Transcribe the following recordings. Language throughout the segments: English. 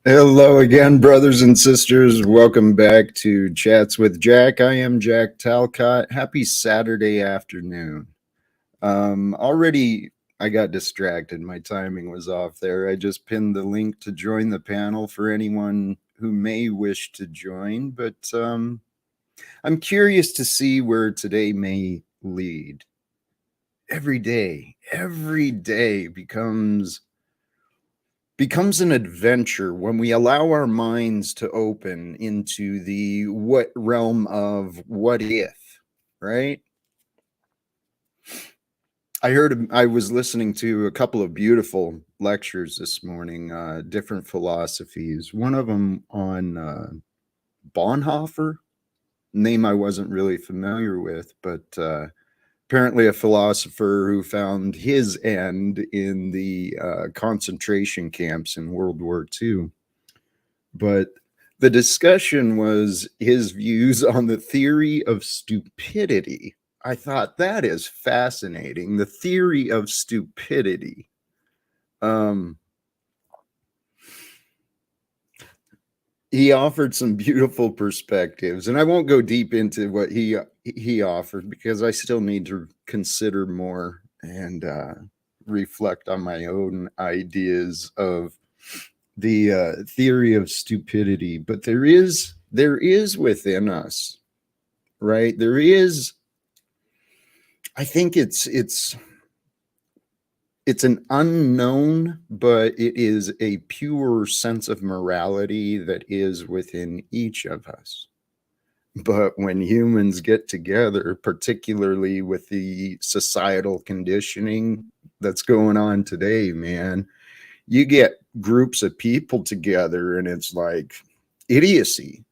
Hello again, brothers and sisters. Welcome back to Chats with Jack. I am Jack Talcott. Happy Saturday afternoon. Already I got distracted. My timing was off there. I just pinned the link to join the panel for anyone who may wish to join, but I'm curious to see where today may lead. Every day becomes an adventure when we allow our minds to open into the what realm of what if, right? I was listening to a couple of beautiful lectures this morning, different philosophies. One of them on Bonhoeffer, name I wasn't really familiar with, but apparently a philosopher who found his end in the concentration camps in World War II. But the discussion was his views on the theory of stupidity. I thought that is fascinating. The theory of stupidity. He offered some beautiful perspectives, and I won't go deep into what he offered because I still need to consider more and reflect on my own ideas of the theory of stupidity. But there is within us, right? There is. I think it's an unknown, but it is a pure sense of morality that is within each of us. But when humans get together, particularly with the societal conditioning that's going on today, man, you get groups of people together and it's like idiocy.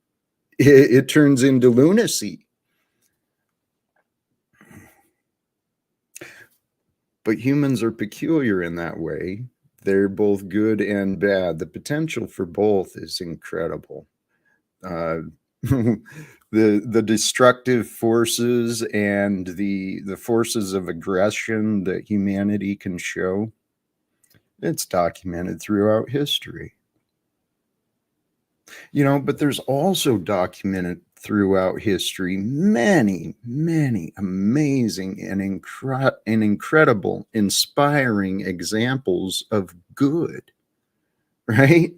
It turns into lunacy. But humans are peculiar in that way. They're both good and bad. The potential for both is incredible. The destructive forces and the forces of aggression that humanity can show, it's documented throughout history. But there's also documented throughout history many amazing and incredible, inspiring examples of good, right?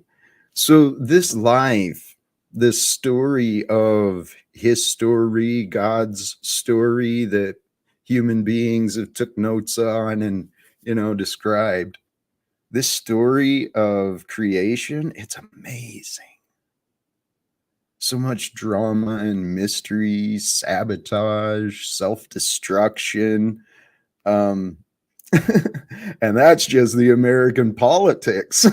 So this life, this story of history, God's story that human beings have took notes on and described, this story of creation, it's amazing. So much drama and mystery, sabotage, self-destruction. And that's just the American politics.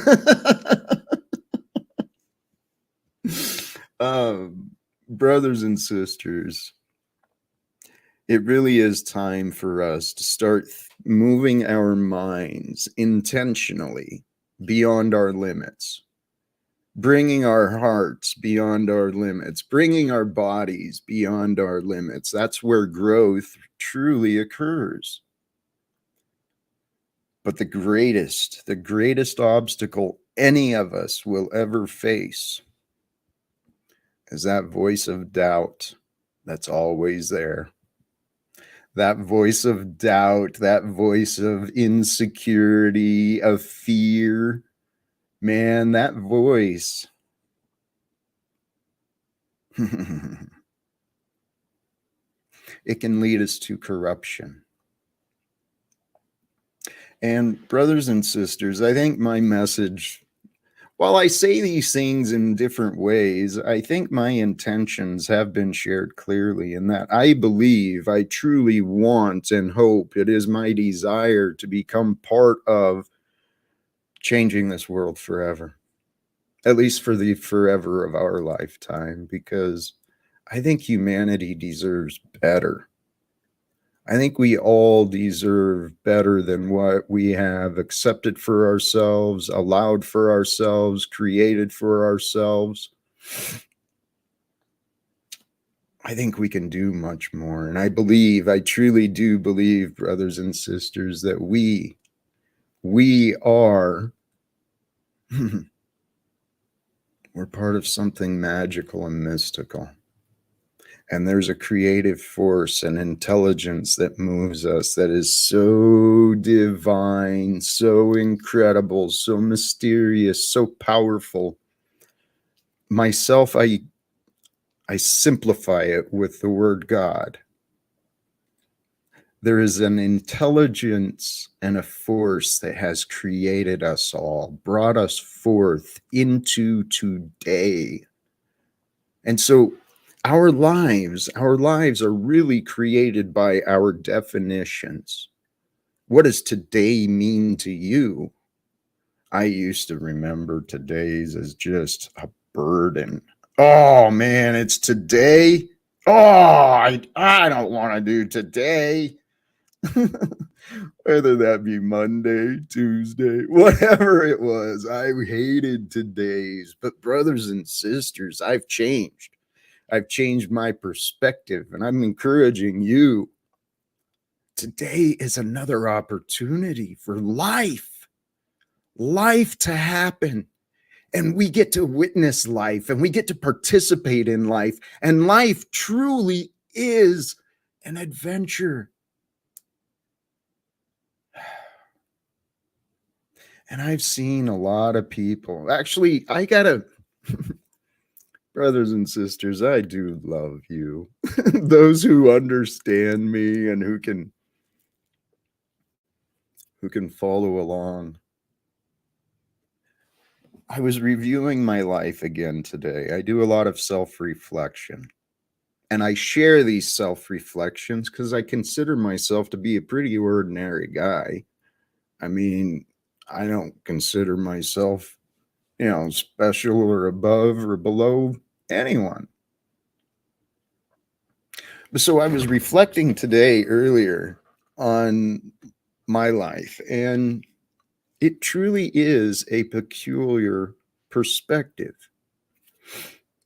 Brothers and sisters, it really is time for us to start moving our minds intentionally beyond our limits. Bringing our hearts beyond our limits, bringing our bodies beyond our limits. That's where growth truly occurs. But the greatest obstacle any of us will ever face is that voice of doubt that's always there. That voice of doubt, that voice of insecurity, of fear. Man, that voice, it can lead us to corruption. And brothers and sisters, I think my message, while I say these things in different ways, I think my intentions have been shared clearly in that I believe, I truly want and hope, it is my desire to become part of changing this world forever. At least for the forever of our lifetime, because I think humanity deserves better. I think we all deserve better than what we have accepted for ourselves, allowed for ourselves, created for ourselves. I think we can do much more. And I truly do believe, brothers and sisters, that we are We're part of something magical and mystical. And there's a creative force and intelligence that moves us that is so divine, so incredible, so mysterious, so powerful. Myself, I simplify it with the word God. There is an intelligence and a force that has created us all, brought us forth into today. And so our lives are really created by our definitions. What does today mean to you? I used to remember today's as just a burden. Oh man, it's today. Oh, I don't want to do today. Whether that be Monday, Tuesday, whatever it was, I hated today's. But brothers and sisters, I've changed. I've changed my perspective, and I'm encouraging you. Today is another opportunity for life to happen. And we get to witness life, and we get to participate in life. And life truly is an adventure. And I've seen a lot of people. Actually, I gotta, brothers and sisters, I do love you. Those who understand me and who can follow along. I was reviewing my life again today. I do a lot of self-reflection. And I share these self-reflections because I consider myself to be a pretty ordinary guy. I mean, I don't consider myself, special or above or below anyone. So I was reflecting today earlier on my life, and it truly is a peculiar perspective,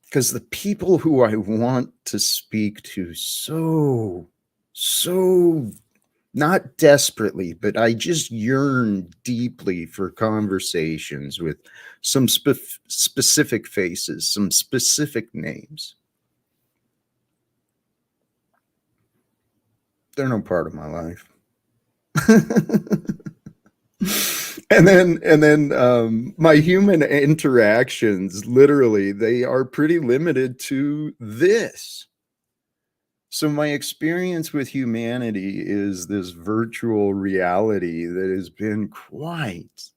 because the people who I want to speak to so not desperately, but I just yearn deeply for conversations with some specific faces, some specific names. They're no part of my life. and then my human interactions, literally, they are pretty limited to this. So my experience with humanity is this virtual reality that has been quite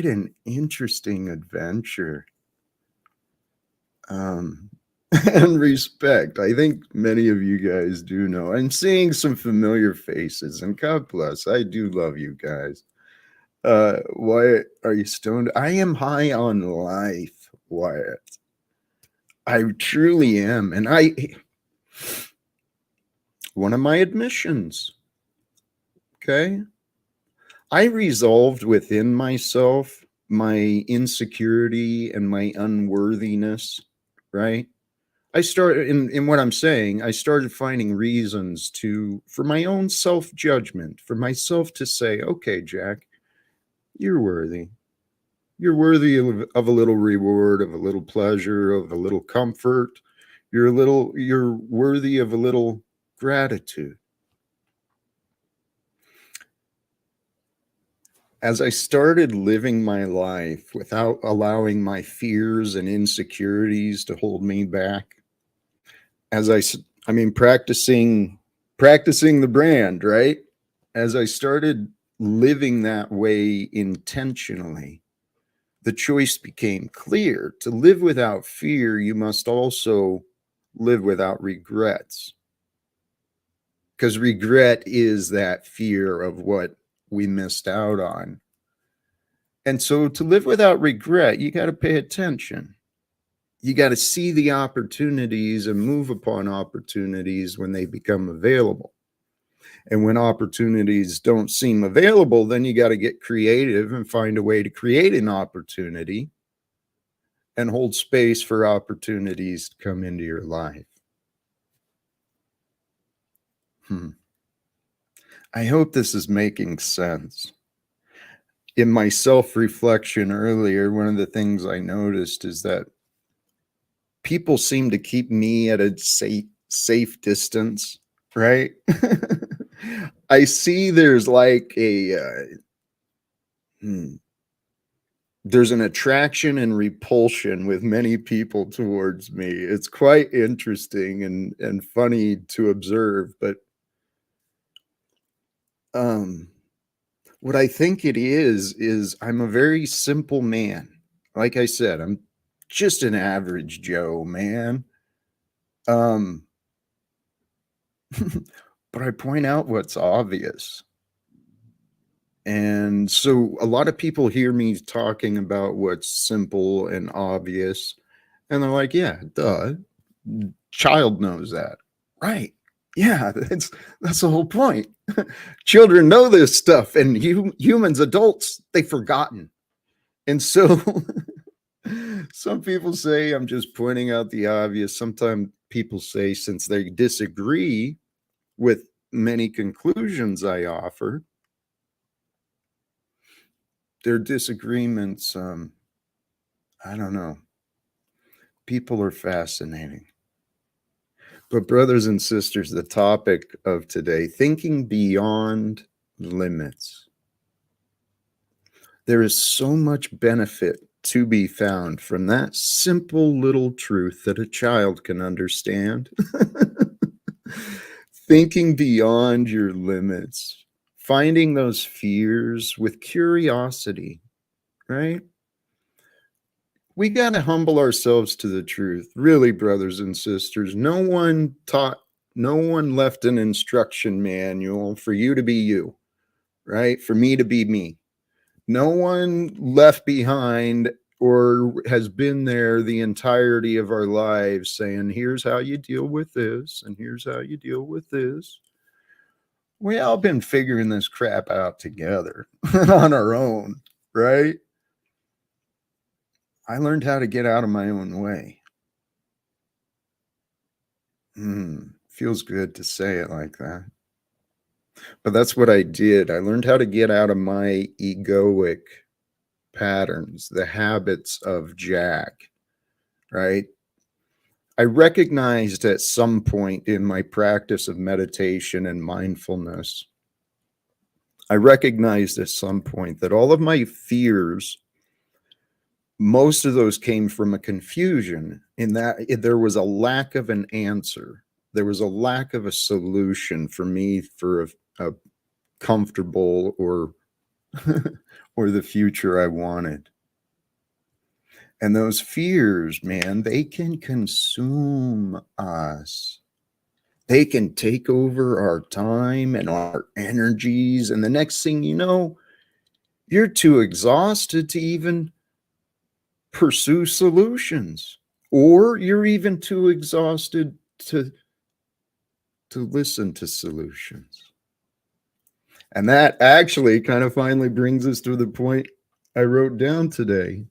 an interesting adventure. And respect. I think many of you guys do know. I'm seeing some familiar faces, and God bless. I do love you guys. Wyatt, are you stoned? I am high on life, Wyatt. I truly am. And one of my admissions, okay? I resolved within myself my insecurity and my unworthiness, right? I started in what I'm saying, I started finding reasons for my own self-judgment, for myself to say, okay, Jack, you're worthy. You're worthy of a little reward, of a little pleasure, of a little comfort. You're worthy of a little gratitude. As I started living my life without allowing my fears and insecurities to hold me back, practicing the brand, right? As I started living that way intentionally, the choice became clear. To live without fear, you must also live without regrets. Because regret is that fear of what we missed out on. And so to live without regret, you got to pay attention. You got to see the opportunities and move upon opportunities when they become available. And when opportunities don't seem available, then you got to get creative and find a way to create an opportunity and hold space for opportunities to come into your life. I hope this is making sense. in my self-reflection earlier, one of the things I noticed is that people seem to keep me at a safe distance, right? I see there's like hmm, there's an attraction and repulsion with many people towards me. It's quite interesting and funny to observe, but um what I think it is I'm a very simple man. Like I said, I'm just an average Joe, man. Um, but I point out what's obvious. And so a lot of people hear me talking about what's simple and obvious, and they're like, yeah, duh. Child knows that. Right. Yeah, that's the whole point. Children know this stuff, and humans, adults, they've forgotten. And so some people say I'm just pointing out the obvious. Sometimes people say, since they disagree with many conclusions I offer, their disagreements, I don't know. People are fascinating. But, brothers and sisters, the topic of today, thinking beyond limits. There is so much benefit to be found from that simple little truth that a child can understand. Thinking beyond your limits, finding those fears with curiosity, right? We got to humble ourselves to the truth. Really, brothers and sisters, no one left an instruction manual for you to be you, right? For me to be me. No one left behind or has been there the entirety of our lives saying, here's how you deal with this, and here's how you deal with this. We all been figuring this crap out together on our own, right? I learned how to get out of my own way. Feels good to say it like that. But that's what I did. I learned how to get out of my egoic patterns, the habits of Jack, right? I recognized at some point in my practice of meditation and mindfulness, I recognized at some point that all of my fears, most of those came from a confusion in that there was a lack of an answer. There was a lack of a solution for me for a comfortable or or the future I wanted. And those fears, man, they can consume us. They can take over our time and our energies. And the next thing you know, you're too exhausted to even pursue solutions, or you're even too exhausted to listen to solutions. And that actually kind of finally brings us to the point I wrote down today.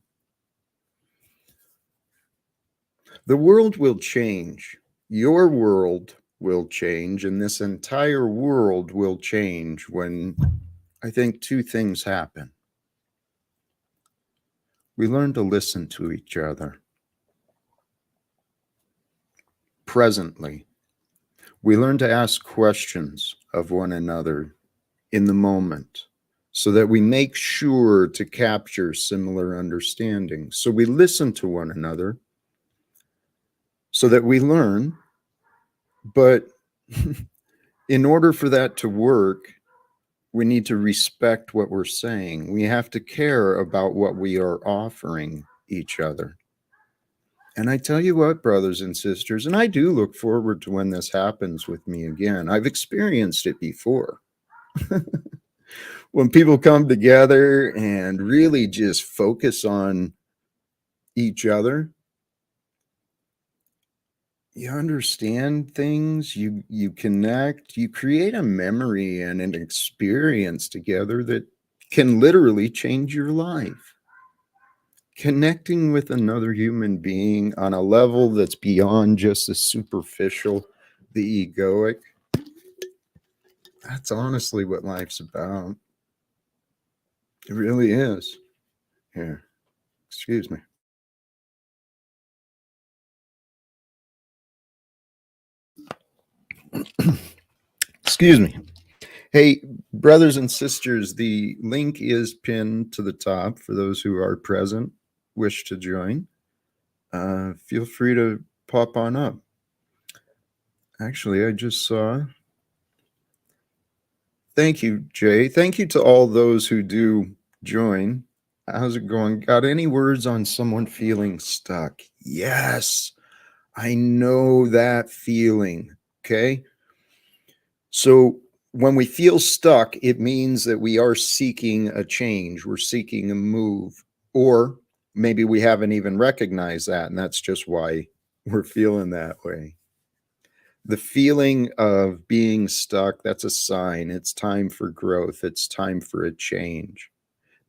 The world will change. Your world will change, and this entire world will change when I think two things happen. We learn to listen to each other. Presently, we learn to ask questions of one another in the moment so that we make sure to capture similar understanding. So we listen to one another so that we learn, but in order for that to work, we need to respect what we're saying. We have to care about what we are offering each other. And I tell you what, brothers and sisters, and I do look forward to when this happens with me again. I've experienced it before. When people come together and really just focus on each other, you understand things, you connect, you create a memory and an experience together that can literally change your life. Connecting with another human being on a level that's beyond just the superficial, the egoic, that's honestly what life's about. It really is. Here, excuse me. Excuse me. Hey, brothers and sisters, the link is pinned to the top for those who are present, wish to join. Feel free to pop on up. Actually, I just saw. Thank you, Jay. Thank you to all those who do join. How's it going? Got any words on someone feeling stuck? Yes, I know that feeling. Okay. So when we feel stuck, it means that we are seeking a change, we're seeking a move, or maybe we haven't even recognized that, and that's just why we're feeling that way. The feeling of being stuck, that's a sign. It's time for growth, it's time for a change.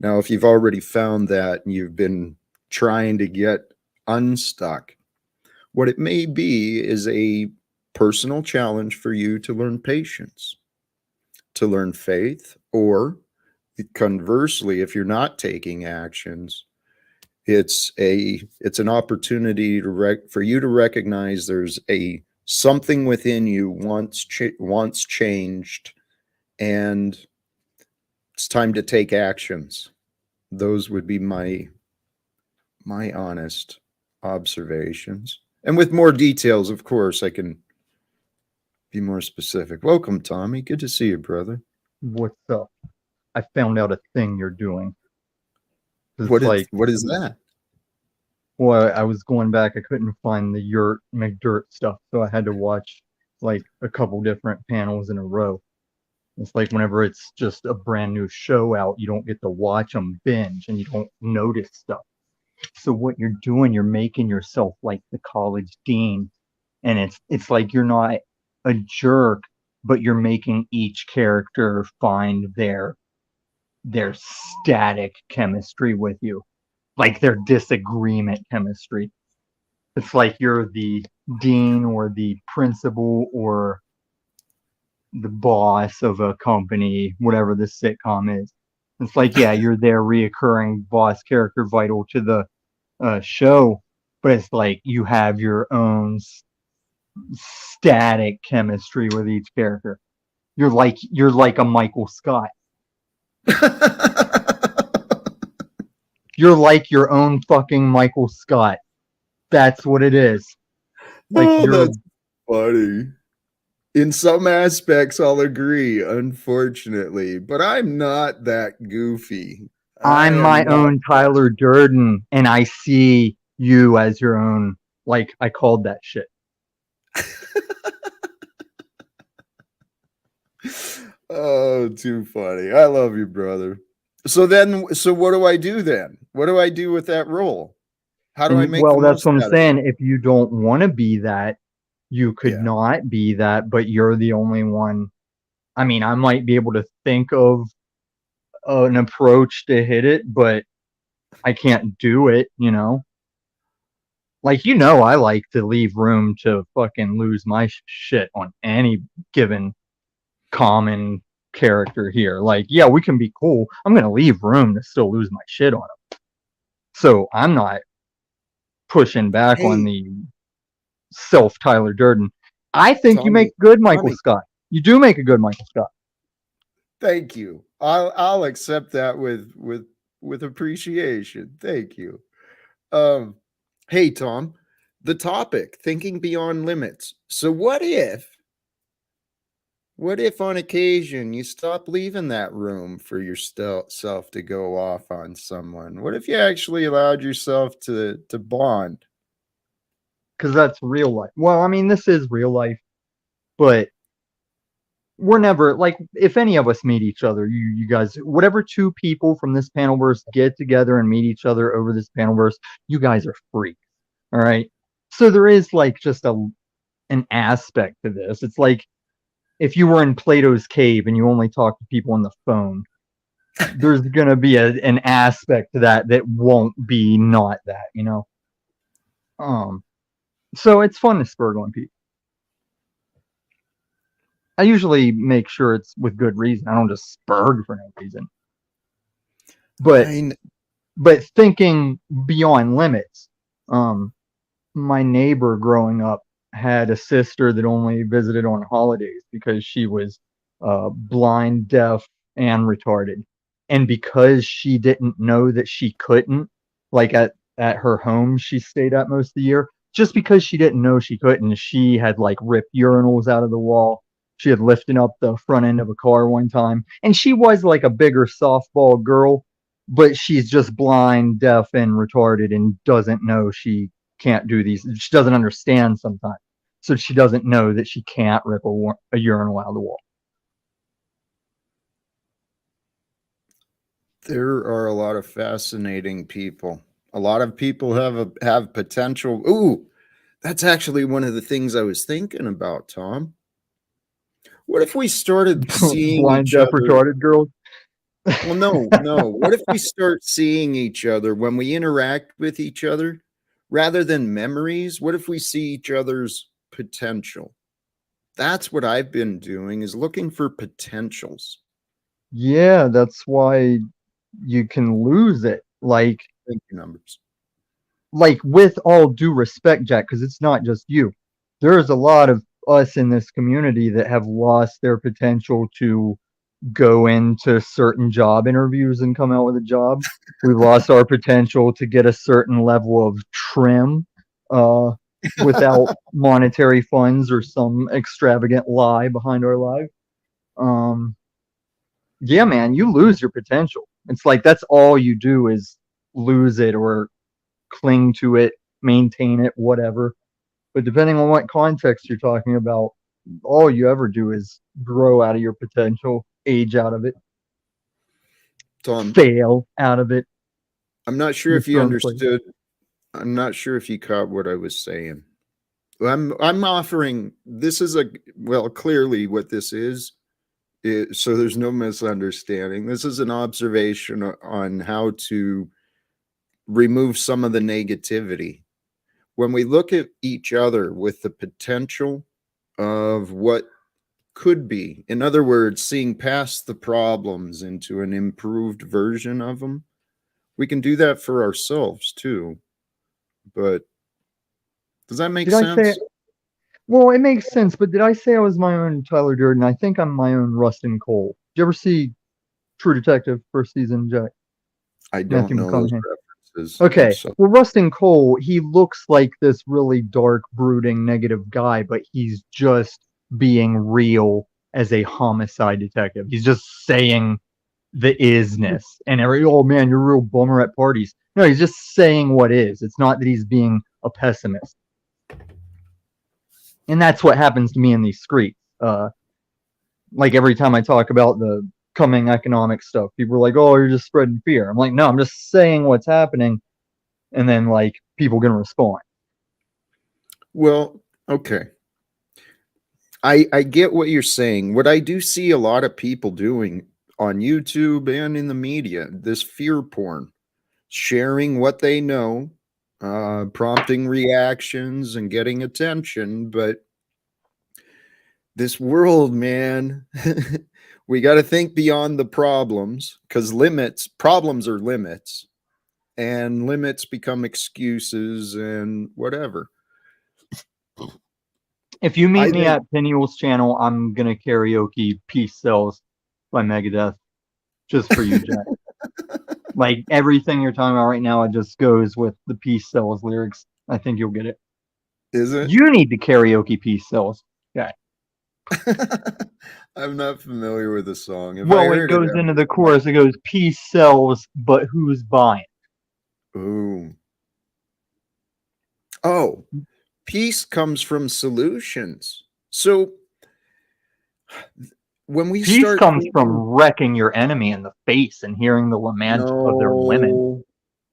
Now, if you've already found that and you've been trying to get unstuck, what it may be is a personal challenge for you to learn patience, to learn faith, or conversely, if you're not taking actions, it's an opportunity for you to recognize there's a something within you wants changed, and it's time to take actions. Those would be my honest observations. And with more details, of course, I can be more specific. Welcome, Tommy. Good to see you, brother. What's up? I found out a thing you're doing. It's like, What is that? well, I was going back, I couldn't find the Yurt McDirt stuff, so I had to watch like a couple different panels in a row. It's like whenever it's just a brand new show out, you don't get to watch them binge and you don't notice stuff. So what you're doing, you're making yourself like the college dean, and it's like you're not a jerk, but you're making each character find their static chemistry with you, like their disagreement chemistry. It's like you're the dean or the principal or the boss of a company, whatever the sitcom is. It's like, yeah, you're their reoccurring boss character vital to the show, but it's like you have your own static chemistry with each character. You're like a Michael Scott. You're like your own fucking Michael Scott. That's what it is. Like Oh, you're that's funny. In some aspects, I'll agree, unfortunately, but I'm not that goofy. I I'm am my not. own Tyler Durden, and I see you as your own. Like I called that shit. Oh, too funny. I love you, brother. So what do I do then? What do I do with that role? How do I And make the well, that's most what I'm out of it? saying. If you don't want to be that, you could Yeah. not be that, but you're the only one. I mean, I might be able to think of an approach to hit it, but I can't do it, you know? Like, I like to leave room to fucking lose my shit on any given common character here. Like, yeah, we can be cool. I'm going to leave room to still lose my shit on them. So I'm not pushing back on Hey, the self Tyler Durden. I think you make Tommy, good Michael Tommy, Scott. You do make a good Michael Scott. thank you. I'll accept that with appreciation. Thank you. Um, hey Tom, the topic, thinking beyond limits. So what if on occasion you stop leaving that room for yourself to go off on someone? What if you actually allowed yourself to bond? Because that's real life. Well, I mean, this is real life, but we're never like if any of us meet each other, you guys, whatever two people from this panelverse get together and meet each other over this panelverse, you guys are freaks. All right. So there is like just an aspect to this. It's like if you were in Plato's cave and you only talk to people on the phone, there's gonna be an aspect to that won't be not that. Um, so it's fun to spurg on people. I usually make sure it's with good reason. I don't just spurg for no reason. But I thinking beyond limits, um, my neighbor growing up had a sister that only visited on holidays because she was blind, deaf, and retarded. And because she didn't know that she couldn't, like at her home she stayed at most of the year, just because she didn't know she couldn't, she had like ripped urinals out of the wall. She had lifted up the front end of a car one time, and she was like a bigger softball girl, but she's just blind, deaf, and retarded and doesn't know she can't do these. She doesn't understand sometimes. So she doesn't know that she can't rip a urinal out of the wall. There are a lot of fascinating people. A lot of people have potential. Ooh, that's actually one of the things I was thinking about, Tom. What if we started seeing Blind, each deaf, other? retarded girls. Well, no, no. What if we start seeing each other when we interact with each other rather than memories? What if we see each other's potential? That's what I've been doing is looking for potentials. Yeah, that's why you can lose it. Thank you, numbers. Like with all due respect, Jack, because it's not just you. There's a lot of us in this community that have lost their potential to go into certain job interviews and come out with a job. We've lost our potential to get a certain level of trim uh, without monetary funds or some extravagant lie behind our life. Um, yeah, man, you lose your potential. It's like that's all you do is lose it or cling to it, maintain it, whatever. But depending on what context you're talking about, all you ever do is grow out of your potential, age out of it, Tom, fail out of it. I'm not sure You're if you thrown place. understood. I'm not sure if you caught what I was saying. I'm offering this is a well, clearly what this is so there's no misunderstanding. This is an observation on how to remove some of the negativity. When we look at each other with the potential of what could be, in other words, seeing past the problems into an improved version of them, we can do that for ourselves too. But does that make Did I say sense? it? Well, it makes sense, but did I say I was my own Tyler Durden? I think I'm my own Rustin Cole. Did you ever see True Detective first season, Jack? I don't Matthew know those McConaughey. references. I'm Okay. so Well, Rustin Cole, he looks like this really dark, brooding, negative guy, but he's just being real as a homicide detective. He's just saying the isness. And oh man, you're a real bummer at parties. No, he's just saying what is. It's not that he's being a pessimist. And that's what happens to me in these streets. Like every time I talk about the coming economic stuff, people are like, "Oh, you're just spreading fear." I'm like, "No, I'm just saying what's happening," and then like people gonna respond. well, okay. I get what you're saying. What I do see a lot of people doing on YouTube and in the media, this fear porn, sharing what they know, prompting reactions and getting attention. But this world, man, we got to think beyond the problems because problems are limits, and limits become excuses and whatever. If you I meet me think, at Peniel's channel, I'm gonna karaoke "Peace Sells" by Megadeth just for you, Jack. Like everything you're talking about right now, it just goes with the "Peace Sells" lyrics. I think you'll get it. is it? You need to karaoke "Peace Sells." Okay. I'm not familiar with the song. If I Well, it heard it, goes I into the might. chorus. It goes, "Peace sells, but who's buying?" Ooh. Oh, peace comes from solutions. So when we Peace start comes from thinking, wrecking your enemy in the face and hearing the lament of their women. no,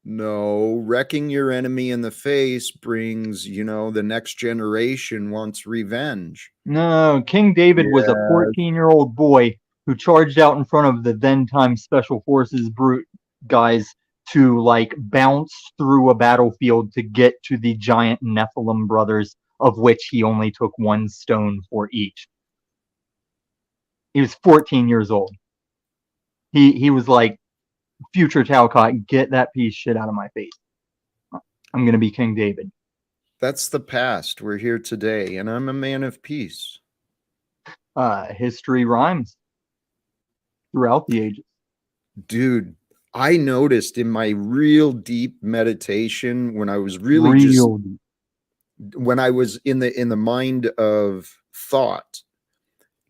no, wrecking your enemy in the face brings, the next generation wants revenge. No, King David was a Yeah. 14-year-old boy who charged out in front of the then time Special Forces brute guys to like bounce through a battlefield to get to the giant Nephilim brothers, of which he only took one stone for each. He was 14 years old. He was like Future Talcott, get that piece of shit out of my face. I'm gonna be King David. That's the past. We're here today, and I'm a man of peace. History rhymes throughout the ages. Dude, I noticed in my real deep meditation when I was really just Real deep. when I was in the mind of thought,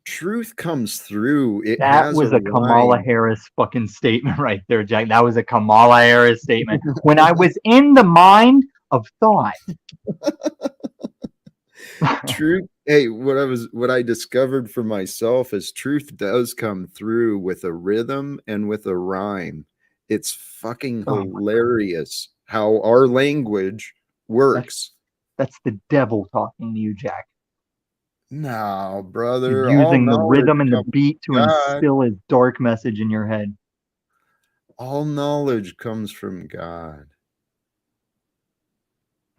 truth comes through. It That has a was a Kamala line. Harris fucking statement right there, Jack. That was a Kamala Harris statement. When I was in the mind of thought. Truth. Hey, what I discovered for myself is truth does come through with a rhythm and with a rhyme. It's fucking Oh, hilarious how our language works. that's the devil talking to you, Jack. No, He's brother, all using the knowledge rhythm and the comes beat to from God. instill his dark message in your head. All knowledge comes from God.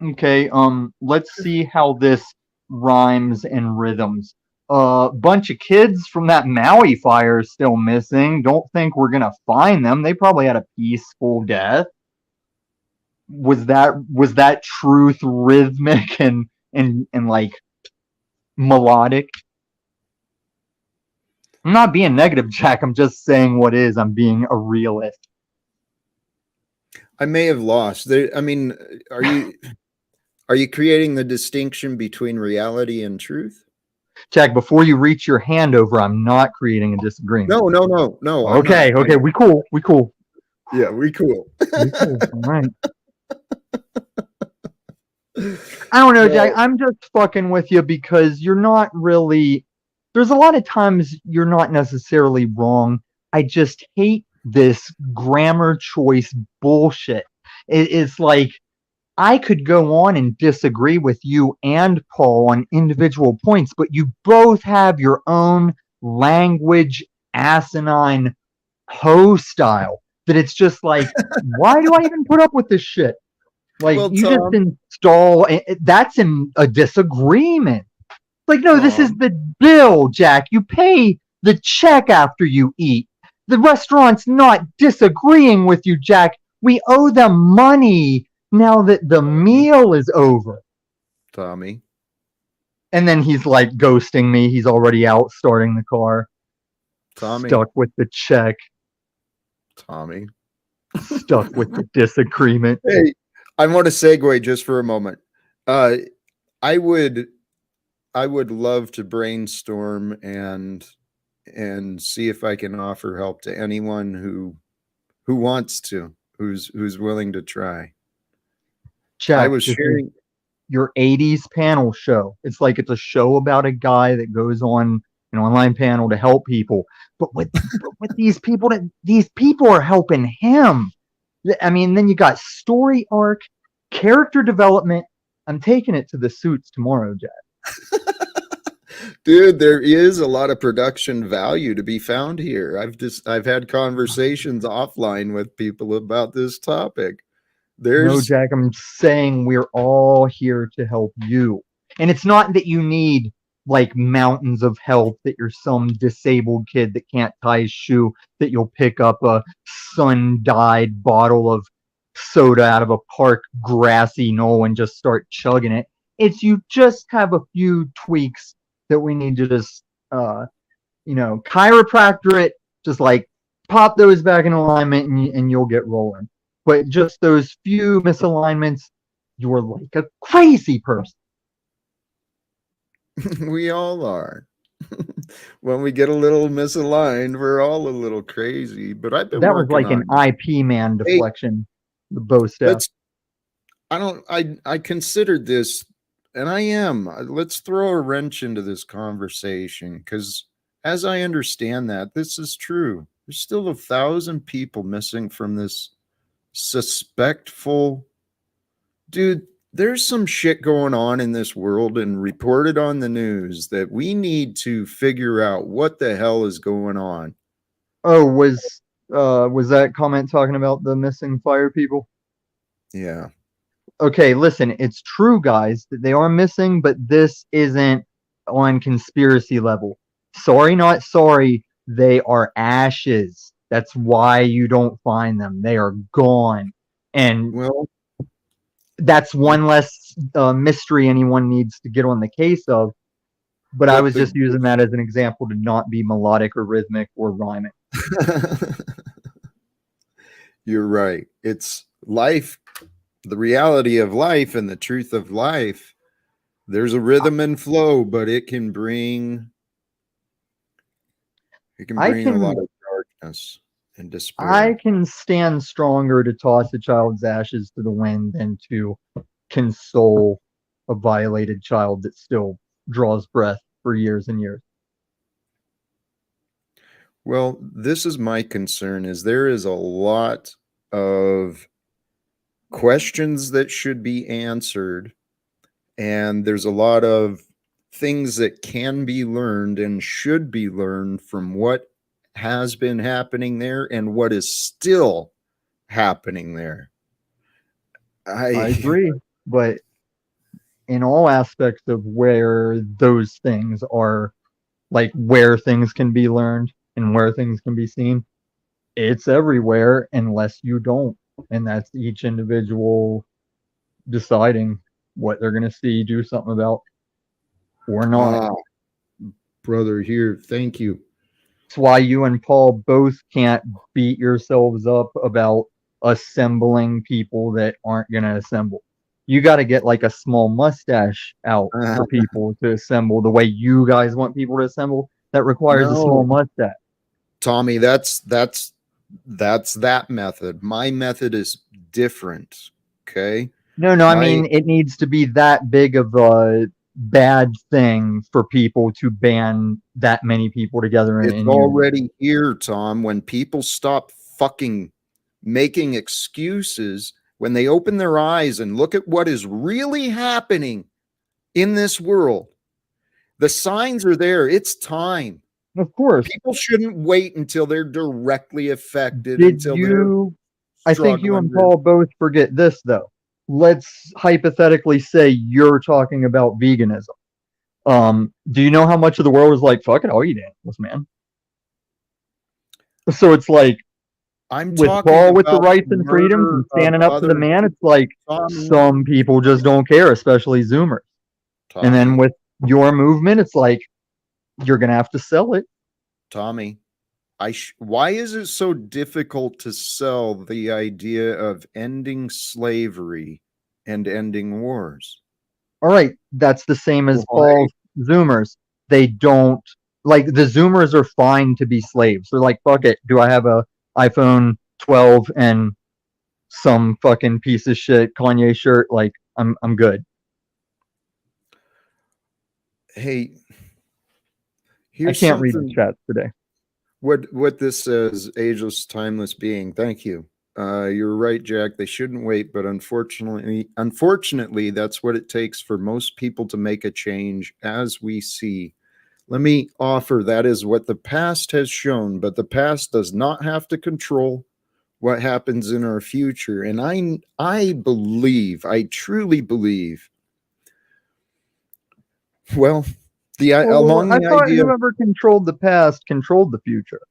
Okay, let's see how this rhymes and rhythms. Bunch of kids from that Maui fire is still missing. Don't think we're gonna find them. They probably had a peaceful death. Was that truth rhythmic and like melodic? I'm not being negative, Jack. I'm just saying what is. I'm being a realist. I may have lost. I mean, are you creating the distinction between reality and truth? Jack, before you reach your hand over, I'm not creating a disagreement. No. I'm Okay, not. we cool. Yeah, we cool. We cool. All right. I don't know, Jack. No, I'm just fucking with you because you're not really. There's a lot of times you're not necessarily wrong. I just hate this grammar choice bullshit. It's like I could go on and disagree with you and Paul on individual points, but you both have your own language asinine hoe style that it's just like, why do I even put up with this shit? Like, well, you just Tom, install, that's in a disagreement. Like, no, this is Tom, the bill, Jack. You pay the check after you eat. The restaurant's not disagreeing with you, Jack. We owe them money now that the meal is over. Tommy, And then he's like ghosting me. He's already out starting the car. Tommy, Stuck with the check. Tommy. Stuck with the disagreement. Hey, I want to segue just for a moment. Uh, I would love to brainstorm and see if I can offer help to anyone who wants to, who's willing to try. I Jack, was this is sharing. your 80s panel show. It's like it's a show about a guy that goes on an online panel to help people. But with these people are helping him. I mean, then you got story arc, character development. I'm taking it to the suits tomorrow, Jack. Dude, there is a lot of production value to be found here. I've had conversations offline with people about this topic. No, There's Jack, I'm saying we're all here to help you. And it's not that you need like mountains of help, that you're some disabled kid that can't tie his shoe, that you'll pick up a sun-dyed bottle of soda out of a park grassy knoll and just start chugging it. It's you just have a few tweaks that we need to just, chiropractor it, just like pop those back in alignment and you'll get rolling. But just those few misalignments, you're like a crazy person. we all are. When we get a little misaligned, we're all a little crazy. But I've been That was working like an on. IP man Hey, deflection. The bow staff. let's. I don't. I considered this, and I am. Let's throw a wrench into this conversation because, as I understand that, this is true. There's still 1,000 people missing from this suspectful dude. There's some shit going on in this world and reported on the news that we need to figure out what the hell is going on. Oh, was that comment talking about the missing fire people? Yeah. Okay, listen, it's true, guys, that they are missing, but this isn't on conspiracy level. Sorry, not sorry. They are ashes. That's why you don't find them. They are gone. And Well, that's I, one less mystery anyone needs to get on the case of. But I but was the just using that as an example to not be melodic or rhythmic or rhyming. you're right. It's life, the reality of life and the truth of life. There's a rhythm and flow, but it can I bring a lot can of darkness and I despair. can stand stronger to toss a child's ashes to the wind than to console a violated child that still draws breath for years and years. Well, this is my concern is there is a lot of questions that should be answered, and there's a lot of things that can be learned and should be learned from what has been happening there and what is still happening there. I I agree, but in all aspects of where those things are, like where things can be learned and where things can be seen, it's everywhere unless you don't. And that's each individual deciding what they're going to see, do something about, or not. ah brother here, thank you. It's why you and Paul both can't beat yourselves up about assembling people that aren't going to assemble. You got to get like a small mustache out for people to assemble the way you guys want people to assemble. That requires a small No, mustache. Tommy, that's that method. My method is different. Okay. No, I My mean, it needs to be that big of a bad thing for people to ban that many people together It's in unity. already here, Tom. When people stop fucking making excuses, when they open their eyes and look at what is really happening in this world, the signs are there. It's time. Of course. People shouldn't wait until they're directly affected, Did until they're you I think you struggling and with. Paul both forget this though. Let's hypothetically say you're talking about veganism. Do you know how much of the world is like, fuck it, I'll eat animals, man? So it's like I'm with talking Paul with the about rights and freedoms murder and of standing up to the other man, people. it's like Tommy, some people just don't care, especially Zoomers. And then Tommy, with your movement, it's like you're gonna have to sell it. Tommy. Why is it so difficult to sell the idea of ending slavery and ending wars? All right, that's the same as Why? Paul's Zoomers. They don't like the Zoomers are fine to be slaves. They're like, fuck it. Do I have a iPhone 12 and some fucking piece of shit Kanye shirt? Like, I'm good. Hey, I here's can't read the something. chats today. What this says, ageless, timeless being. Thank you. You're right, Jack. They shouldn't wait, but unfortunately, that's what it takes for most people to make a change, as we see. Let me offer that is what the past has shown, but the past does not have to control what happens in our future. And I believe, I truly believe, well, the Well, along I the thought idea whoever controlled the past controlled the future.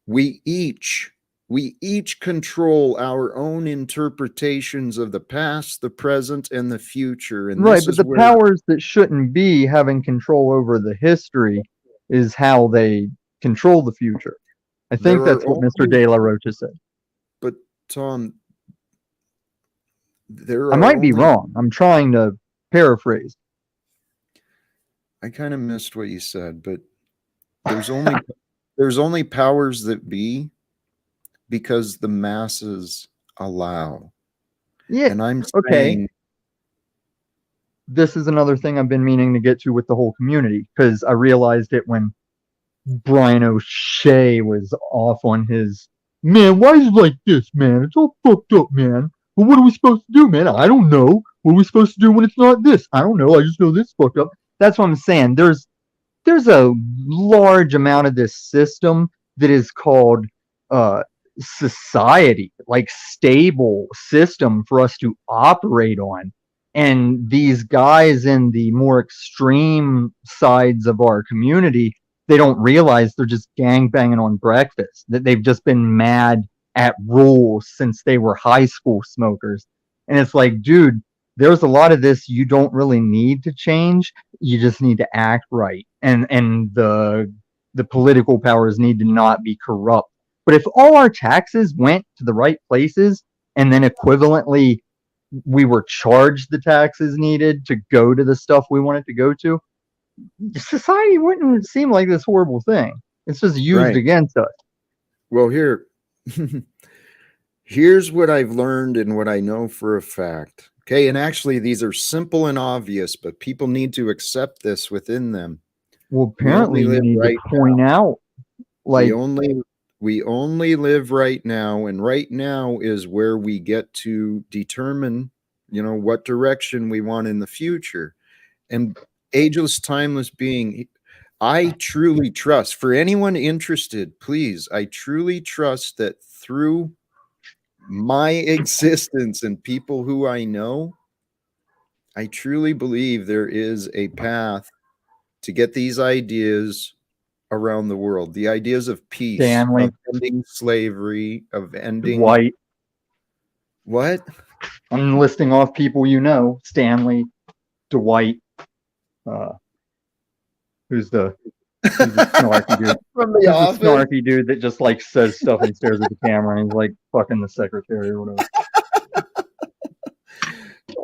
we each we each control our own interpretations of the past, the present, and the future. And Right, this but is the where powers that shouldn't be having control over the history is how they control the future. I there think are that's what Mr. only De La Rocha said. but Tom, there I are might be only wrong. I'm trying to paraphrase. I kind of missed what you said, but there's only there's only powers that be because the masses allow. Yeah, And I'm okay. saying, This is another thing I've been meaning to get to with the whole community because I realized it when Brian O'Shea was off on his man. Why is it like this, man? It's all fucked up, man. But what are we supposed to do, man? I don't know. What are we supposed to do when it's not this? I don't know. I just know this fucked up. That's what I'm saying. There's a large amount of this system that is called uh, society, like stable system for us to operate on. And these guys in the more extreme sides of our community they don't realize they're just gangbanging on breakfast, that they've just been mad at rules since they were high school smokers. And it's like, dude, there's a lot of this you don't really need to change. You just need to act right. And the political powers need to not be corrupt. But if all our taxes went to the right places and then equivalently we were charged the taxes needed to go to the stuff we wanted to go to, society wouldn't seem like this horrible thing. It's just used Right. against us. Well, here's what I've learned and what I know for a fact. Okay, and actually these are simple and obvious, but people need to accept this within them. Well, We only apparently you live need right to point out, like, we only live right now, and right now is where we get to determine, what direction we want in the future. And ageless, timeless being, I truly trust, for anyone interested, please, I truly trust that through my existence and people who I know, I truly believe there is a path to get these ideas around the world, the ideas of peace, Stanley, of ending slavery, of ending Dwight. what? I'm listing off people you know: Stanley, Dwight. Who's the snarky dude? From the Who's the office. snarky dude that just like says stuff and stares at the camera and he's like fucking the secretary or whatever?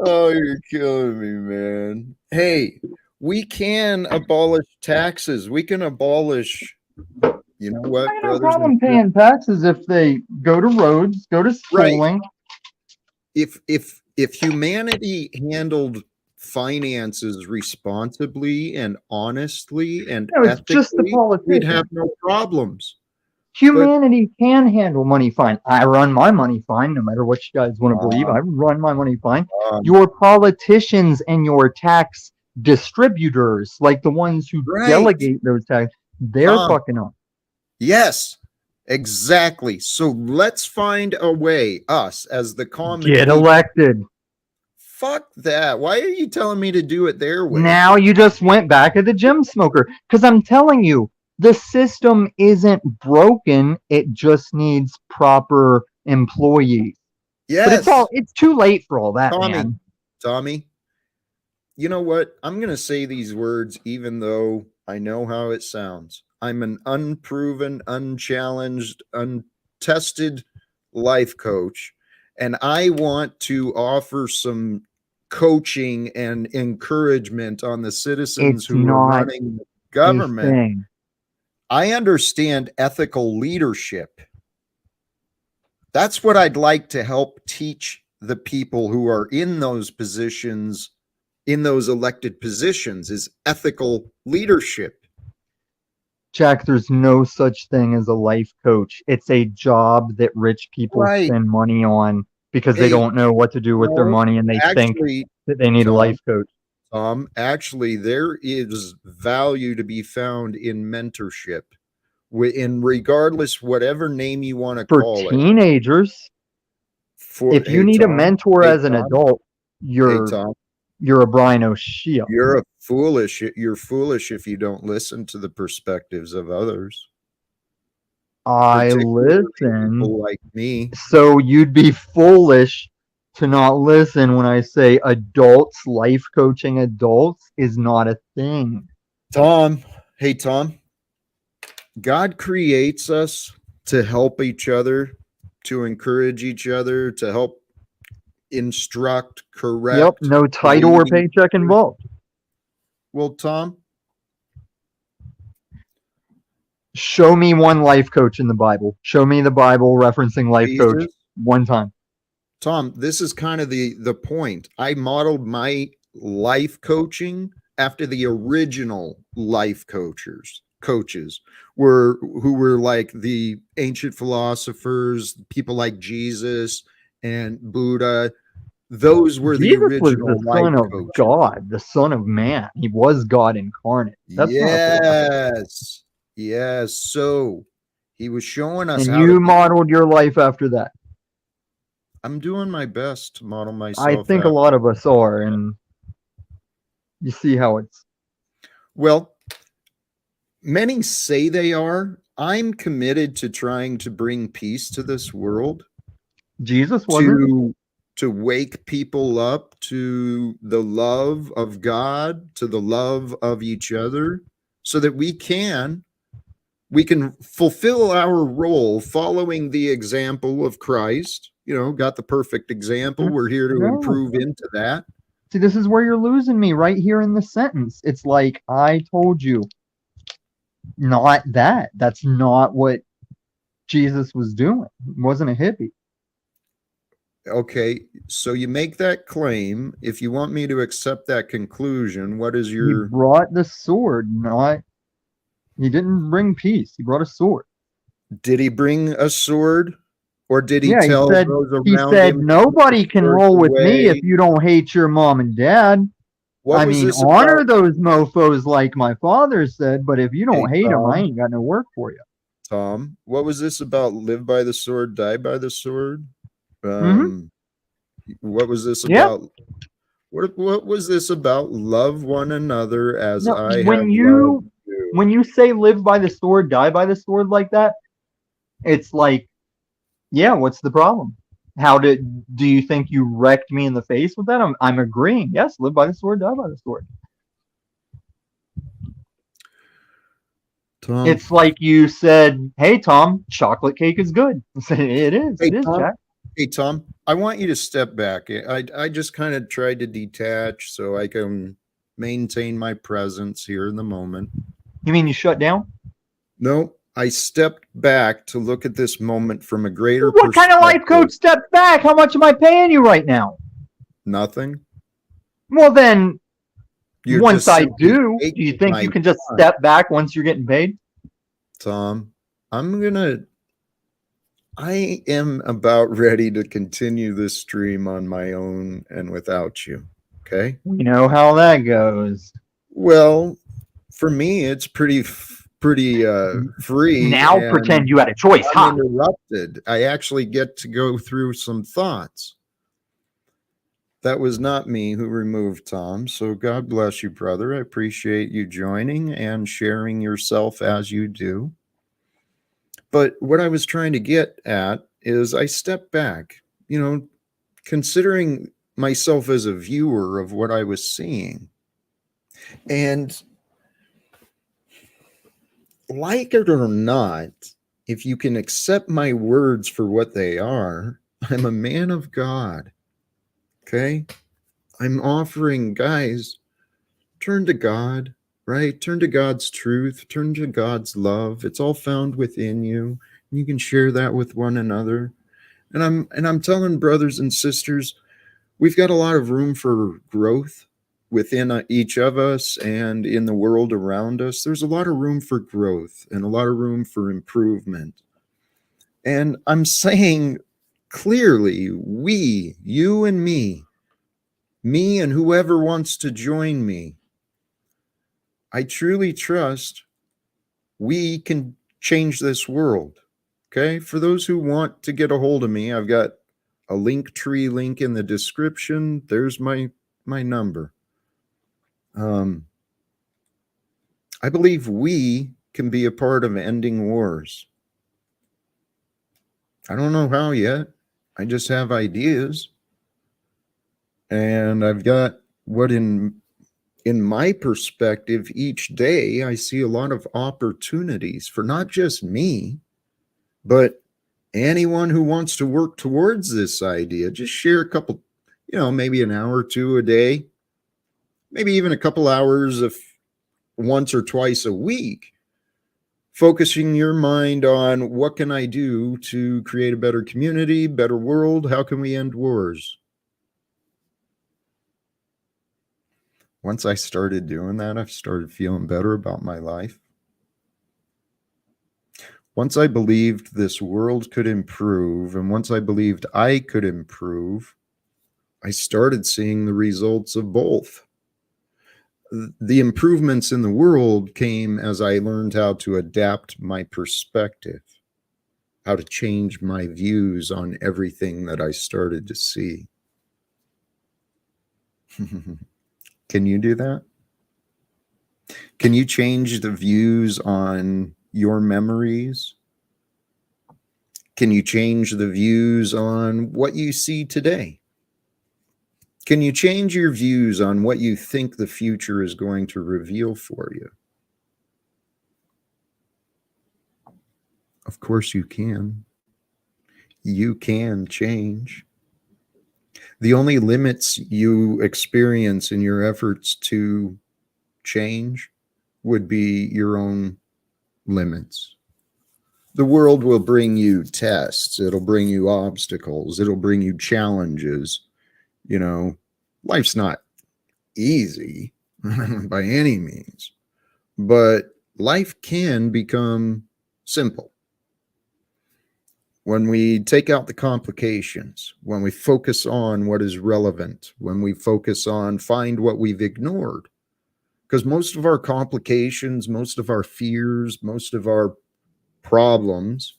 Oh, you're killing me, man. Hey, we can abolish taxes. We can abolish, you know what, I got no brothers problem and paying taxes if they go to roads, go to schooling. if humanity handled finances responsibly and honestly and No, it's just the ethically, politicians. we'd have no problems. Humanity can handle money fine. I run my money fine, no matter what you guys want to believe. I run my money fine. Your politicians and your tax distributors, like the ones who delegate those taxes, they're fucking up. Yes, exactly. So let's find a way, us as the common Get people. elected. Fuck that. Why are you telling me to do it their way? Now you just went back at the gym smoker. Because I'm telling you, the system isn't broken. It just needs proper employees. Yes. But it's too late for all that, man. Tommy, you know what? I'm going to say these words even though I know how it sounds. I'm an unproven, unchallenged, untested life coach, and I want to offer some coaching and encouragement on the citizens who are running the government. I understand ethical leadership. That's what I'd like to help teach the people who are in those positions, in those elected positions, is ethical leadership. Jack, there's no such thing as a life coach. It's a job that rich people spend money on because they don't know what to do with their money and they think that they need a life coach. Actually, there is value to be found in mentorship, in regardless whatever name you want to call it. For teenagers, if you need a mentor as an adult, you're a Brian O'Shea. You're foolish if you don't listen to the perspectives of others. I listen. People like me. So you'd be foolish to not listen when I say adults, life coaching adults is not a thing. Tom, hey Tom, God creates us to help each other, to encourage each other, to help instruct, correct. Yep, no title or paycheck involved. Well, Tom, show me one life coach in the Bible. Show me the Bible referencing life coach one time. Tom, this is kind of the point. I modeled my life coaching after the original life coaches who were like the ancient philosophers, people like Jesus and Buddha. Those were Jesus the original was the Son of God, the Son of Man. He was God incarnate. That's yes. So he was showing us how you modeled your life after that. I'm doing my best to model myself. I think a lot of us are, and you see how it's. Well, many say they are. I'm committed to trying to bring peace to this world, Jesus wasn't. to wake people up to the love of God, to the love of each other, so that we can fulfill our role following the example of Christ. You know, got the perfect example. We're here to No. improve into that. See, this is where you're losing me right here in the sentence. It's like I told you, not that. That's not what Jesus was doing. He wasn't a hippie. Okay, so you make that claim. If you want me to accept that conclusion, what is He your brought the sword, not he didn't bring peace. He brought a sword. did he bring a sword, or did he Yeah, tell those he around said him to put the nobody can sword roll with me if away? you don't hate your mom and dad. What I was mean, this about? honor those mofos like my father said, but if you Hey, don't hate them, I Tom, ain't got no work for you. Tom, what was this about? Live by the sword, die by the sword. Mm-hmm. Um, what was this Yeah. about? What was this about? Love one another as No, I have loved you. when you say live by the sword, die by the sword like that, it's like, yeah, what's the problem? Do you think you wrecked me in the face with that? I'm agreeing. Yes, live by the sword, die by the sword. Tom. It's like you said, "Hey Tom, chocolate cake is good." I said, Hey, it is, Tom. Jack. Hey, Tom. I want you to step back. I just kind of tried to detach so I can maintain my presence here in the moment. You mean you shut down? No, I stepped back to look at this moment from a greater What kind of life perspective. coach stepped back? How much am I paying you right now? Nothing. Well, then, You're once just I simply do you taking think my you can just time, step back once you're getting paid? Tom. I'm gonna. I am about ready to continue this stream on my own and without you. Okay. You know how that goes. Well, for me, it's pretty free Now and pretend you had a choice, huh? uninterrupted. I actually get to go through some thoughts. That was not me who removed Tom. So God bless you, brother. I appreciate you joining and sharing yourself as you do. But what I was trying to get at is I stepped back, you know, considering myself as a viewer of what I was seeing. And like it or not, if you can accept my words for what they are, I'm a man of God. Okay. I'm offering, guys, turn to God, right? Turn to God's truth, turn to God's love. It's all found within you. You can share that with one another. And I'm telling brothers and sisters, we've got a lot of room for growth within each of us and in the world around us. There's a lot of room for growth and a lot of room for improvement. And I'm saying clearly, we, you and me and whoever wants to join me, I truly trust we can change this world. Okay. For those who want to get a hold of me, I've got a Linktree link in the description. There's my number. I believe we can be a part of ending wars. I don't know how yet. I just have ideas. And I've got what in my perspective each day I see a lot of opportunities for not just me, but anyone who wants to work towards this idea. Just share a couple, maybe an hour or two a day, maybe even a couple hours of once or twice a week, focusing your mind on what can I do to create a better community, better world? How can we end wars? Once I started doing that, I've started feeling better about my life. Once I believed this world could improve, and once I believed I could improve, I started seeing the results of both. The improvements in the world came as I learned how to adapt my perspective, how to change my views on everything that I started to see. Can you do that? Can you change the views on your memories? Can you change the views on what you see today? Can you change your views on what you think the future is going to reveal for you? Of course you can. You can change. The only limits you experience in your efforts to change would be your own limits. The world will bring you tests, it'll bring you obstacles, it'll bring you challenges. You know, life's not easy by any means, but life can become simple when we take out the complications, when we focus on what is relevant, when we focus on find what we've ignored. Because most of our complications, most of our fears, most of our problems,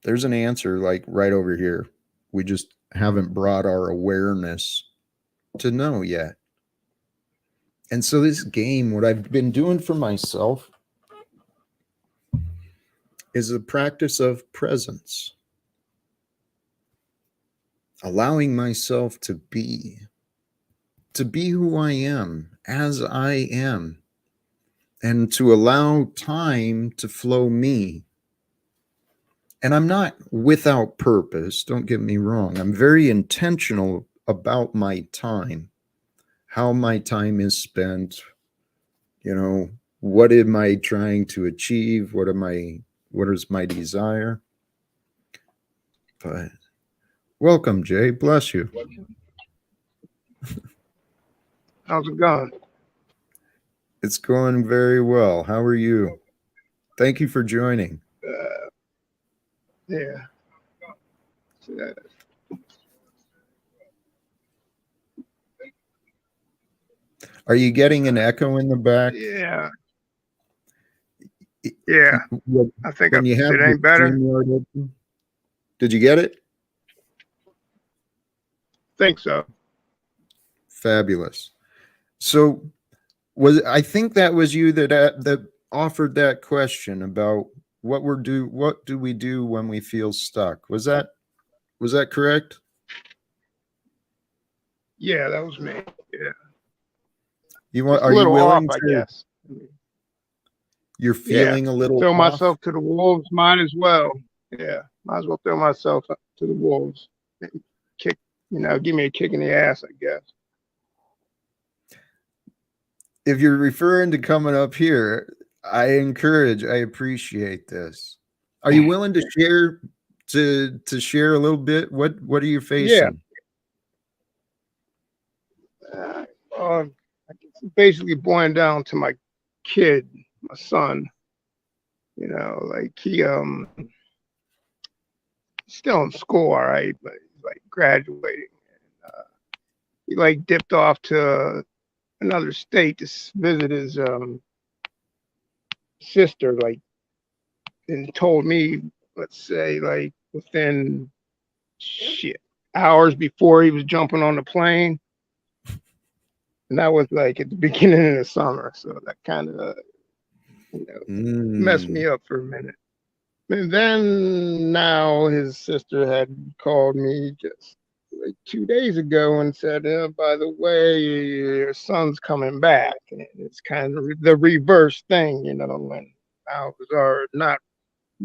there's an answer like right over here. We just haven't brought our awareness to know yet. And so this game, what I've been doing for myself is a practice of presence, allowing myself to be who I am as I am, and to allow time to flow me. And I'm not without purpose, don't get me wrong. I'm very intentional about my time, how my time is spent, you know, what am I trying to achieve? What is my desire? But welcome, Jay. Bless you. How's it going? It's going very well. How are you? Thank you for joining. Yeah. Are you getting an echo in the back? Yeah. Yeah. I think When you have it ain't better. open? Did you get it? Think so. Fabulous. So I think that was you that offered that question about what do we do when we feel stuck? Was that correct? Yeah, that was me. Yeah. Are you willing off, to? I guess. You're feeling a little throw off? myself to the wolves, might as well. Yeah. Might as well throw myself to the wolves. Kick, give me a kick in the ass, I guess. If you're referring to coming up here, I appreciate this. Are you willing to share share a little bit? What are you facing? Yeah. I guess it's basically boiling down to my kid, my son. Like he's still in school, all right, but he's like graduating. He like dipped off to another state to visit his sister, like, and told me, let's say, like within hours before he was jumping on the plane, and that was like at the beginning of the summer. So that kind of messed me up for a minute. And then now his sister had called me just like 2 days ago and said, by the way, your son's coming back. And it's kind of the reverse thing, and I was not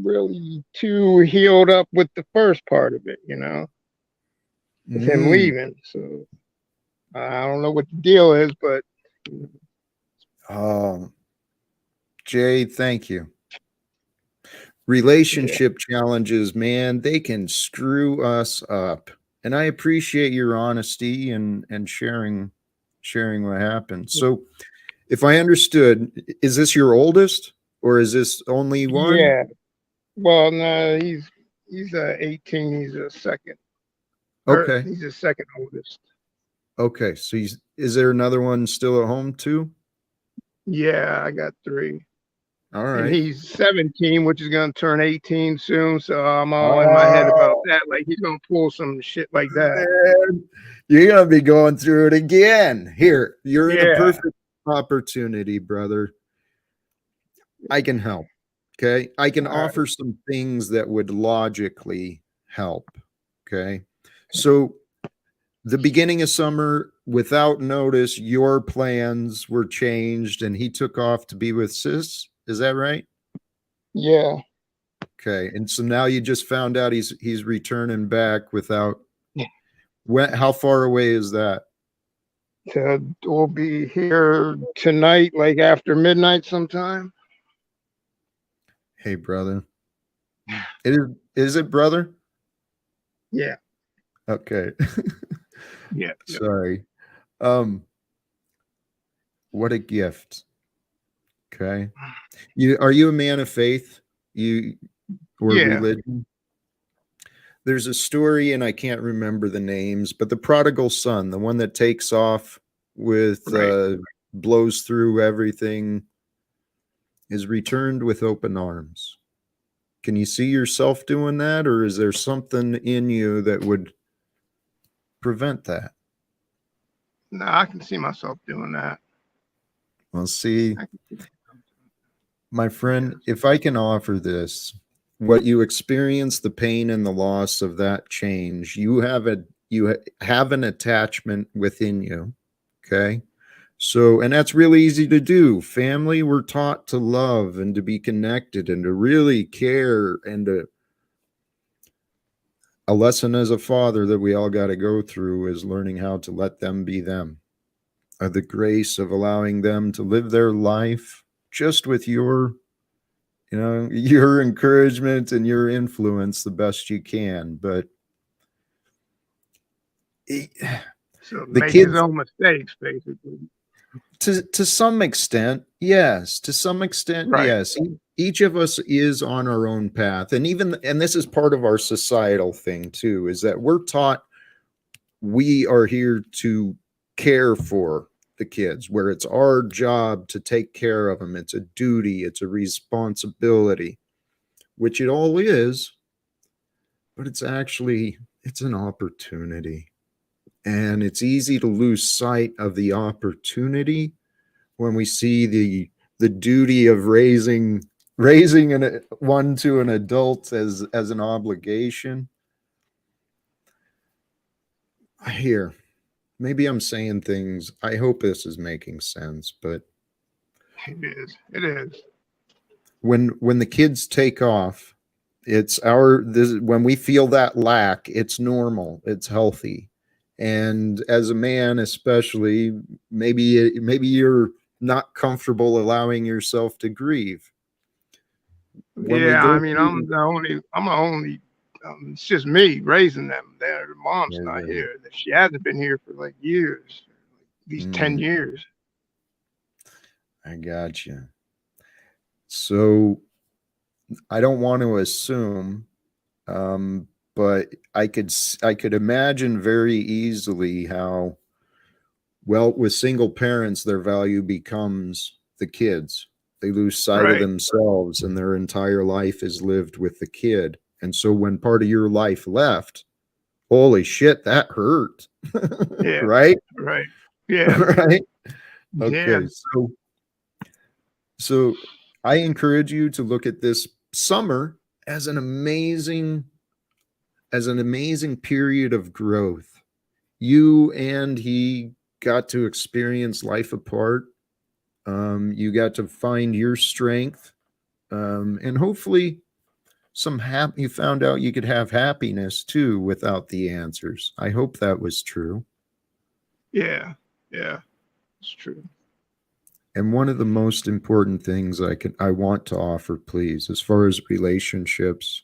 really too healed up with the first part of it, with him leaving. So I don't know what the deal is, but. Jay, thank you. Relationship challenges, man, they can screw us up. And I appreciate your honesty and sharing what happened. So if I understood, is this your oldest or is this only one? Yeah. Well, no, he's 18. He's a second. Okay. He's the second oldest. Okay. So is there another one still at home too? Yeah, I got 3. All right. And he's 17, which is going to turn 18 soon. So I'm all in my head about that. Like he's going to pull some shit like that. Man, you're going to be going through it again. Here, you're in a perfect opportunity, brother. I can help. Okay. I can All right. offer some things that would logically help. Okay. So, the beginning of summer, without notice, your plans were changed and he took off to be with sis. Is that right? Yeah. Okay. And so now you just found out he's returning back without when, how far away is that? We'll be here tonight, like after midnight sometime. Hey, brother. Is it brother? Yeah. Okay. Yeah. Sorry. What a gift. Okay. Are you a man of faith? You or Yeah. religion? There's a story, and I can't remember the names, but the prodigal son, the one that takes off with Right. blows through everything, is returned with open arms. Can you see yourself doing that, or is there something in you that would prevent that? No, I can see myself doing that. Well, see, I can see myself my friend, Yes. if I can offer this, what you experience, the pain and the loss of that change, you have an attachment within you. Okay. So, and that's really easy to do. Family, we're taught to love and to be connected and to really care, and a lesson as a father that we all got to go through is learning how to let them be them. The grace of allowing them to live their life just with your, your encouragement and your influence the best you can. But the So make his kids, own mistakes, basically. to some extent, yes. To some extent, Right. yes. Each of us is on our own path, and this is part of our societal thing too, is that we're taught we are here to care for the kids, where it's our job to take care of them. It's a duty, it's a responsibility, which it all is, but it's an opportunity. And it's easy to lose sight of the opportunity when we see the duty of raising one to an adult as an obligation. Here, maybe I'm saying things. I hope this is making sense, but It is. It is. when the kids take off, when we feel that lack, it's normal, it's healthy. And as a man, especially, maybe you're not comfortable allowing yourself to grieve. When we Yeah. go I mean, through, I'm the only. It's just me raising them. Their mom's yeah, not here. She hasn't been here for like years, at least 10 years. I got you. So I don't want to assume, but I could imagine very easily how, well, with single parents, their value becomes the kids. They lose sight of Right. themselves, and their entire life is lived with the kid. And so when part of your life left, holy shit, that hurt. Yeah. Right? Right. Yeah. Right? Yeah. Okay. So I encourage you to look at this summer as an amazing period of growth. You and he got to experience life apart. You got to find your strength, and hopefully you found out you could have happiness too without the answers. I hope that was true. Yeah. Yeah. It's true. And one of the most important things I want to offer, please, as far as relationships,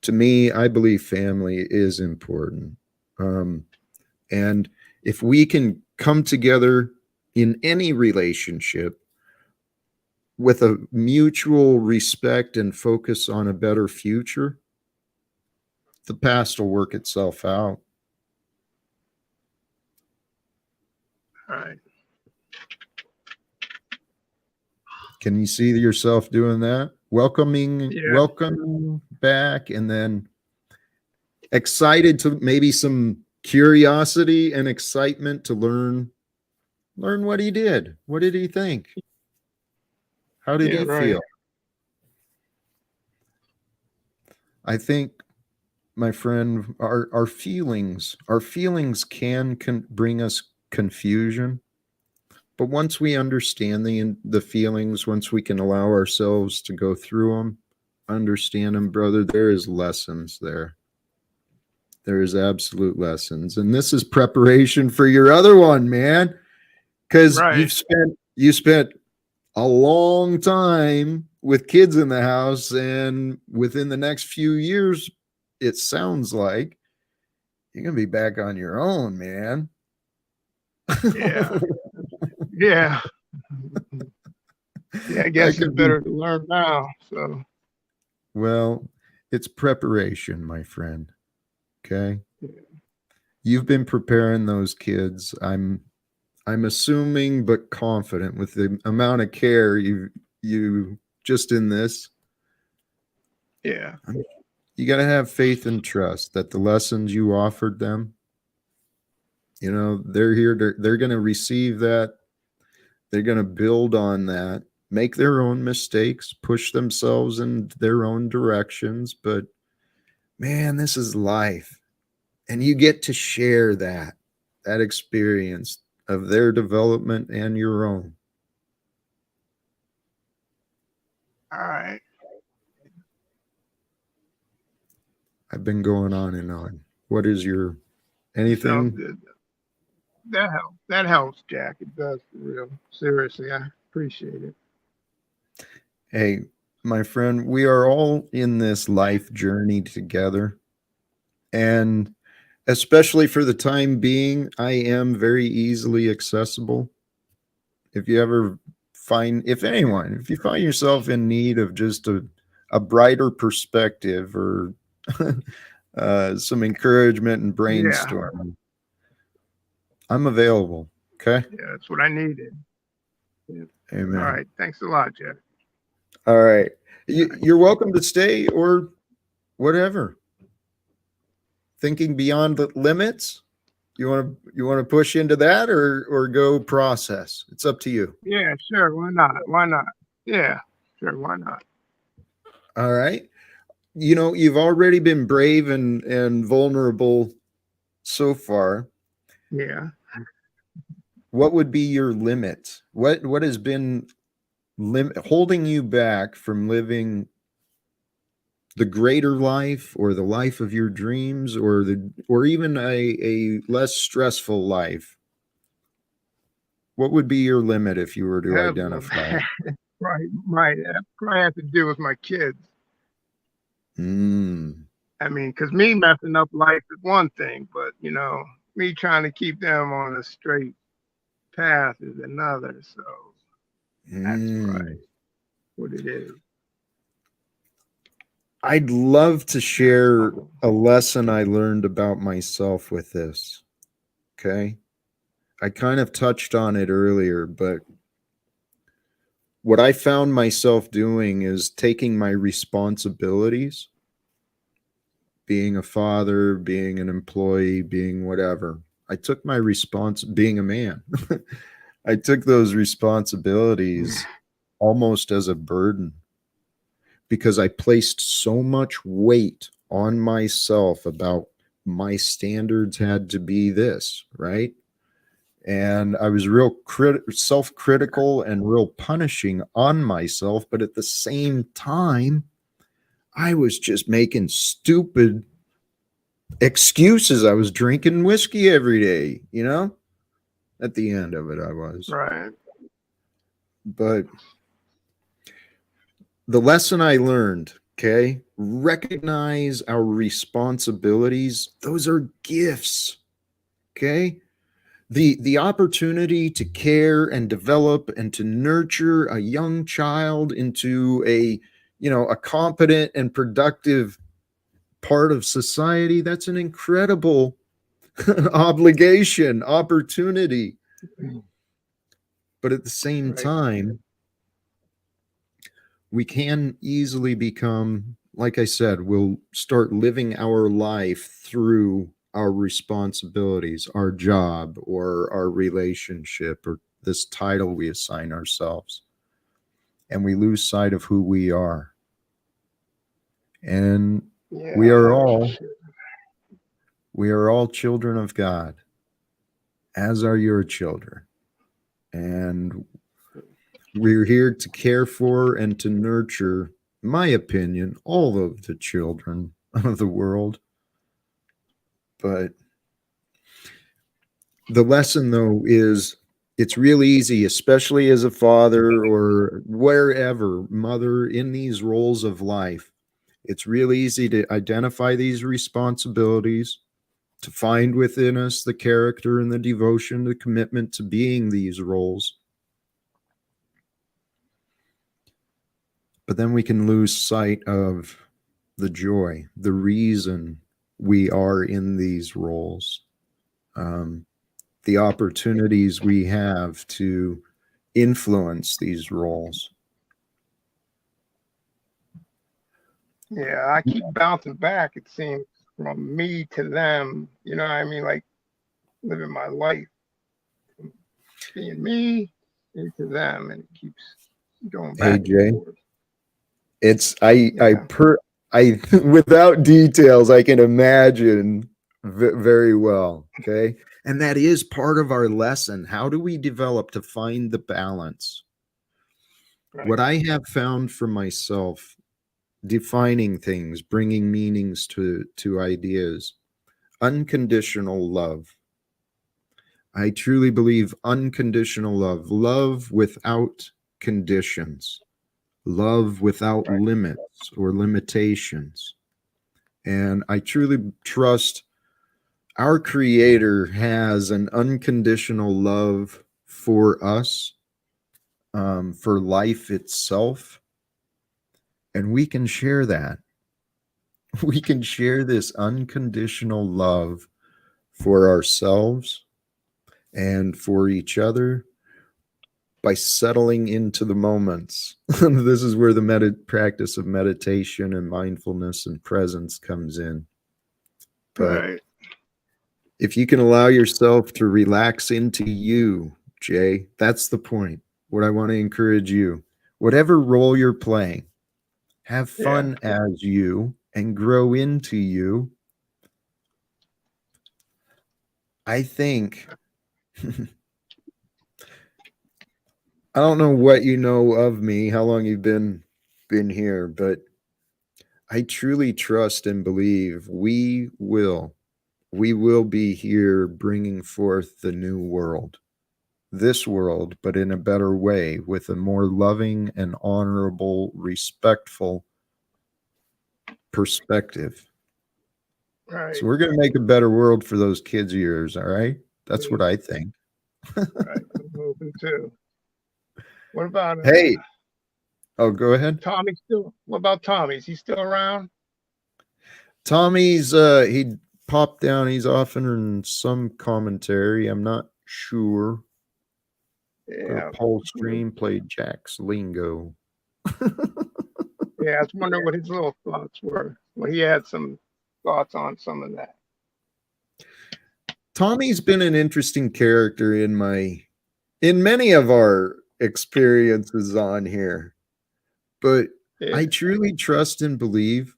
to me, I believe family is important. And if we can come together in any relationship with a mutual respect and focus on a better future, the past will work itself out. All right. Can you see yourself doing that? Yeah. Welcome back, and then excited to maybe some curiosity and excitement to learn Learn what he did. What did he think? How did Yeah, he right. feel? I think, my friend, our feelings can bring us confusion. But once we understand the feelings, once we can allow ourselves to go through them, understand them, brother, there is lessons there. There is absolute lessons, and this is preparation for your other one, man. Because Right. you spent a long time with kids in the house, and within the next few years, it sounds like you're gonna be back on your own, man. Yeah. Yeah. Yeah, I That guess it's could be better to learn now. So well. It's preparation, my friend. Okay, yeah. you've been preparing those kids. I'm assuming, but confident with the amount of care you just in this. Yeah. You got to have faith and trust that the lessons you offered them, they're here to, they're going to receive that. They're going to build on that, make their own mistakes, push themselves in their own directions. But man, this is life. And you get to share that experience of their development and your own. All right. I've been going on and on. What is your That sounds anything? good. That helps. That helps, Jack. It does for real. Seriously, I appreciate it. Hey, my friend, we are all in this life journey together. And especially for the time being, I am very easily accessible. If you ever if you find yourself in need of just a brighter perspective or some encouragement and Yeah. brainstorming, I'm available. Okay. Yeah, that's what I needed. Yeah. All Amen. right. Thanks a lot, Jack. All right. You're welcome to stay or whatever. Thinking beyond the limits. You want to push into that or go process. It's up to you. Yeah, sure. Why not? Why not? Yeah, sure. Why not? All right. You've already been brave and vulnerable so far. Yeah. What would be your limit? What has been holding you back from living the greater life or the life of your dreams or even a less stressful life? What would be your limit if you were to That was identify it? probably have to do with my kids. Mm, I mean, because me messing up life is one thing, but me trying to keep them on a straight path is another. So that's mm. probably what it is. I'd love to share So, a lesson I learned about myself with this. Okay. I kind of touched on it earlier, but what I found myself doing is taking my responsibilities, being a father, being an employee, being whatever. I took my being a man. I took those responsibilities almost as a burden because I placed so much weight on myself about my standards had to be this, right? And I was real self-critical and real punishing on myself, but at the same time, I was just making stupid excuses. I was drinking whiskey every day, At the end of it, I was. right. But the lesson I learned, okay, recognize our responsibilities. Those are gifts, okay? The opportunity to care and develop and to nurture a young child into a competent and productive part of society, that's an incredible opportunity. But at the same Right. time, we can easily become, like I said, we'll start living our life through our responsibilities, our job, or our relationship, or this title we assign ourselves, and we lose sight of who we are. And Yeah, we are that's all for sure. we are all children of God, as are your children. And we're here to care for and to nurture, in my opinion, all of the children of the world. But the lesson, though, is it's really easy, especially as a father or wherever, mother, in these roles of life. It's really easy to identify these responsibilities, to find within us the character and the devotion, the commitment to being these roles. But then we can lose sight of the joy, the reason we are in these roles, the opportunities we have to influence these roles. Yeah, I keep bouncing back, it seems, from me to them. You know what I mean? Like living my life, from being me into them, and it keeps going Hey, back and Jay, forth. it's Yeah, I without details, I can imagine very well. Okay. And that is part of our lesson. How do we develop to find the balance? right, What I have found for myself, defining things, bringing meanings to ideas, unconditional love. I truly believe unconditional love, love without conditions, love without right, limits or limitations. And I truly trust our Creator has an unconditional love for us, for life itself. And we can share that. We can share this unconditional love for ourselves and for each other by settling into the moments. This is where the practice of meditation and mindfulness and presence comes in. But right. if you can allow yourself to relax into you, Jay, that's the point. What I want to encourage you, whatever role you're playing, have Yeah, fun as you and grow into you. I think I don't know what you know of me, how long you've been here, but I truly trust and believe we will be here bringing forth the new world, this world, but in a better way, with a more loving and honorable, respectful perspective. right, So we're going to make a better world for those kids of yours. All right. That's what yeah, I think. right. I'm hoping too. What about Hey, oh, go ahead. Tommy still? What about Tommy? Is he still around? Tommy's he popped down. He's offering some commentary. I'm not sure. Got a Yeah, poll stream, played Jack's lingo. yeah. I was wondering what his little thoughts were. Well, he had some thoughts on some of that. Tommy's been an interesting character in many of our experiences on here. But Yeah, I truly trust and believe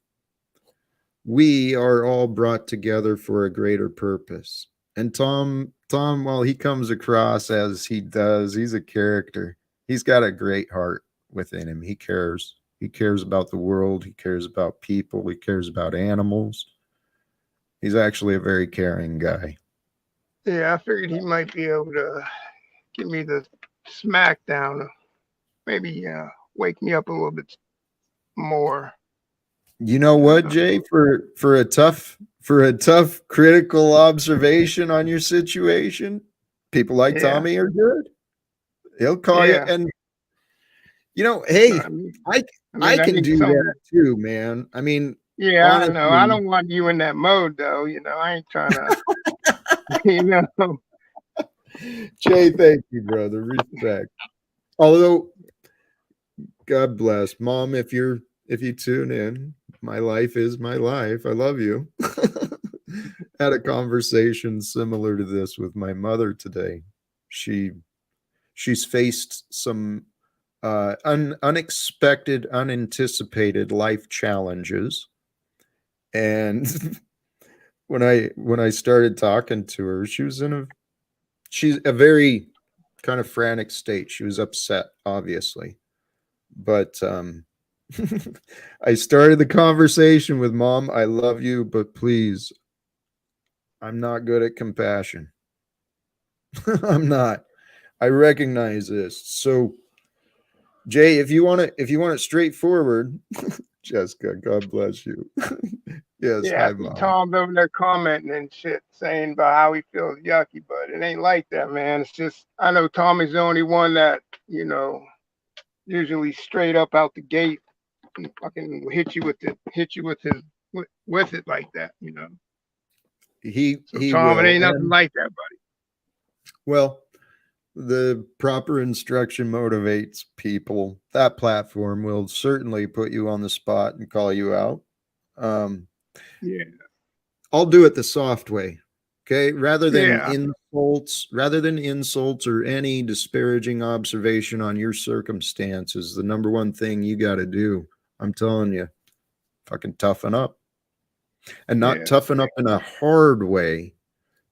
we are all brought together for a greater purpose. And Tom, while he comes across as he does, he's a character. He's got a great heart within him. He cares. He cares about the world. He cares about people. He cares about animals. He's actually a very caring guy. yeah. I figured he might be able to give me the smackdown. Maybe wake me up a little bit more. You know what, Jay? For a tough critical observation on your situation, people like Yeah, Tommy are good. He'll call you, yeah. and hey, I mean, I I I mean, I can need do that some. too, man. I mean, Yeah, I know. I honestly, don't want you in that mode, though. I ain't trying to. You know. Jay, thank you, brother. Respect. Although, God bless, Mom, if you tune in, my life is my life. I love you. Had a conversation similar to this with my mother today. She she's faced some unexpected, unanticipated life challenges. And when I started talking to her, she's a very kind of frantic state. She was upset, obviously. But I started the conversation with, Mom, I love you, but please, I'm not good at compassion. I'm not. I recognize this. So Jay, if you want it straightforward, Jessica, God bless you. Yes, Yeah, I hi, see Mom. Tom's over there commenting and shit, saying about how he feels yucky, but it ain't like that, man. It's just I know Tommy's the only one that usually straight up out the gate, and fucking hit you with his with it like that. So He Tom, it will. ain't nothing And like that, buddy. well, the proper instruction motivates people. That platform will certainly put you on the spot and call you out. Um, Yeah, I'll do it the soft way. Okay. yeah, Rather than insults or any disparaging observation on your circumstances, the number one thing you got to do, I'm telling you, fucking toughen up. And not yeah, toughen up in a hard way,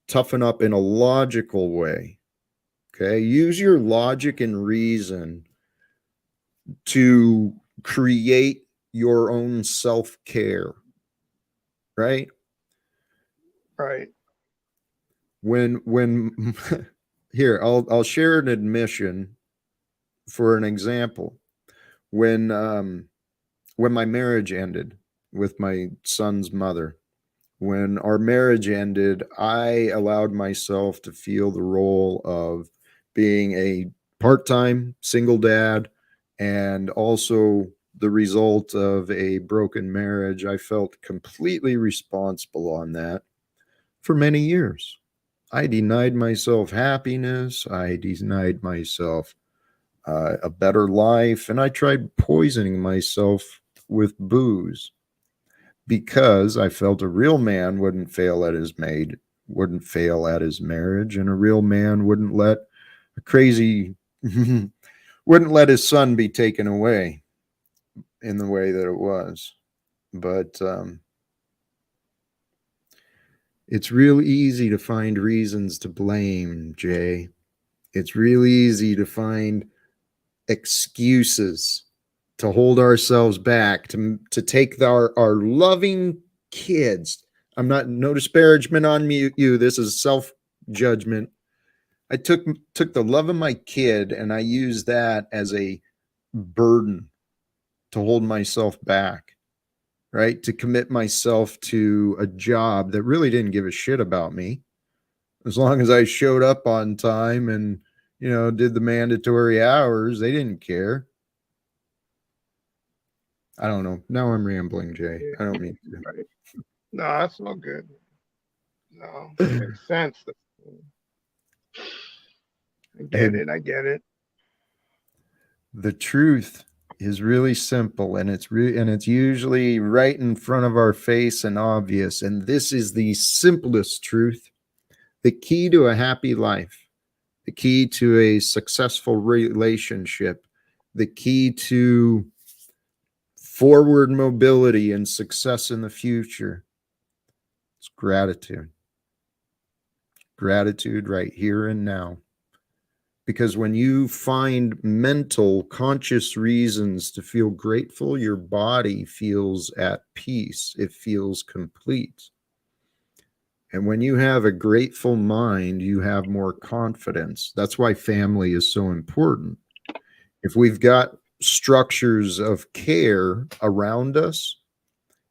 toughen up in a logical way. Okay. Use your logic and reason to create your own self care, right? right. When here, I'll share an admission for an example. When when my marriage ended with my son's mother, when our marriage ended, I allowed myself to feel the role of being a part-time single dad and also the result of a broken marriage. I felt completely responsible on that for many years. I denied myself happiness. I denied myself a better life. And I tried poisoning myself with booze because I felt a real man wouldn't fail at his marriage, and a real man wouldn't let a crazy wouldn't let his son be taken away in the way that it was. But it's real easy to find reasons to blame, Jay. It's real easy to find excuses to hold ourselves back, to take our loving kids. I'm not, no disparagement on me, you. This is self judgment. I took the love of my kid and I used that as a burden to hold myself back, right? To commit myself to a job that really didn't give a shit about me. As long as I showed up on time and, did the mandatory hours, they didn't care. I don't know. Now I'm rambling, Jay. I don't mean Right. No, that's all good. No, to. makes sense. I get And it. I get it. the truth is really simple, and it's usually right in front of our face and obvious. And this is the simplest truth. The key to a happy life, the key to a successful relationship, the key to forward mobility and success in the future. It's gratitude. Gratitude right here and now. Because when you find mental, conscious reasons to feel grateful, your body feels at peace. It feels complete. And when you have a grateful mind, you have more confidence. That's why family is so important. If we've got structures of care around us,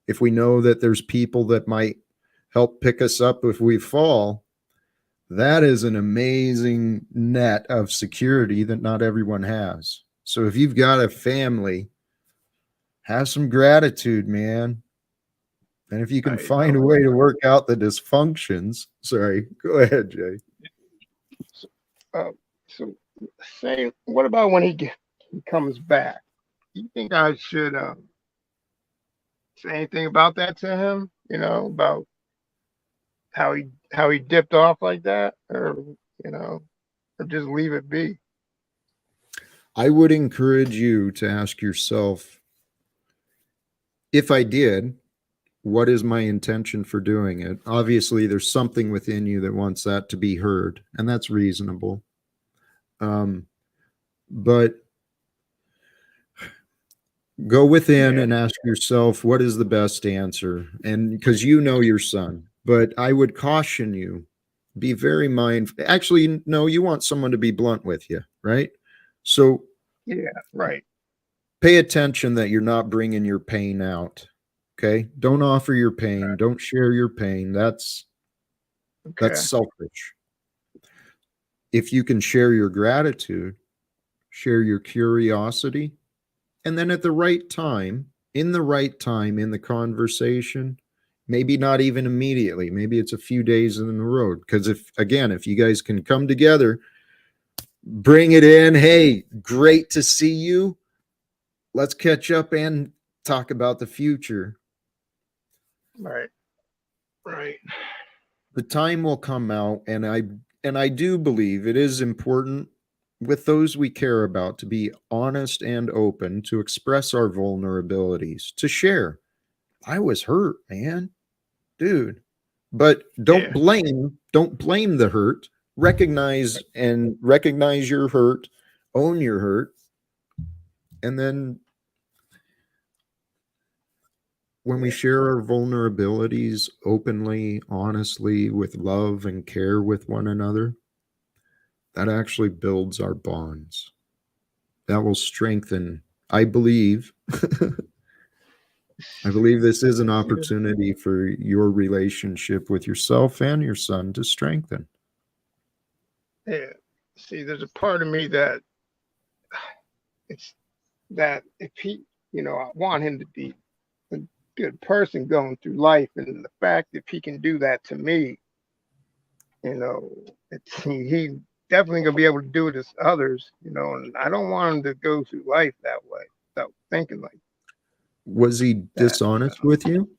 if we know that there's people that might help pick us up if we fall, that is an amazing net of security that not everyone has. So if you've got a family, have some gratitude, man. And if you can Right. find a way to work out the dysfunctions, sorry, go ahead, Jay. So, so say, what about when he comes back? You think I should say anything about that to him? About how he dipped off like that, or or just leave it be? I would encourage you to ask yourself, if I did, what is my intention for doing it? Obviously, there's something within you that wants that to be heard, and that's reasonable. But go within and ask yourself, what is the best answer? And because you know your son, but I would caution you, be very mindful. Actually, no, you want someone to be blunt with you, right? So Yeah, right. pay attention that you're not bringing your pain out. Okay. Don't offer your pain. Don't share your pain. That's Okay. selfish. If you can share your gratitude, share your curiosity, and then at the right time, in the conversation, maybe not even immediately, maybe it's a few days in the road. Because if you guys can come together, bring it in. Hey, great to see you. Let's catch up and talk about the future. Right. Right. The time will come out, and I do believe it is important with those we care about to be honest and open, to express our vulnerabilities, to share. I was hurt, man, dude. But don't blame the hurt. Recognize your hurt, own your hurt, and then when we share our vulnerabilities openly, honestly, with love and care with one another, that actually builds our bonds. That will strengthen, I believe. I believe this is an opportunity for your relationship with yourself and your son to strengthen. Yeah. See, there's a part of me that it's that if he, I want him to be a good person going through life, and the fact that he can do that to me, he definitely gonna be able to do it to others, and I don't want him to go through life that way without thinking like Was he that. dishonest with you?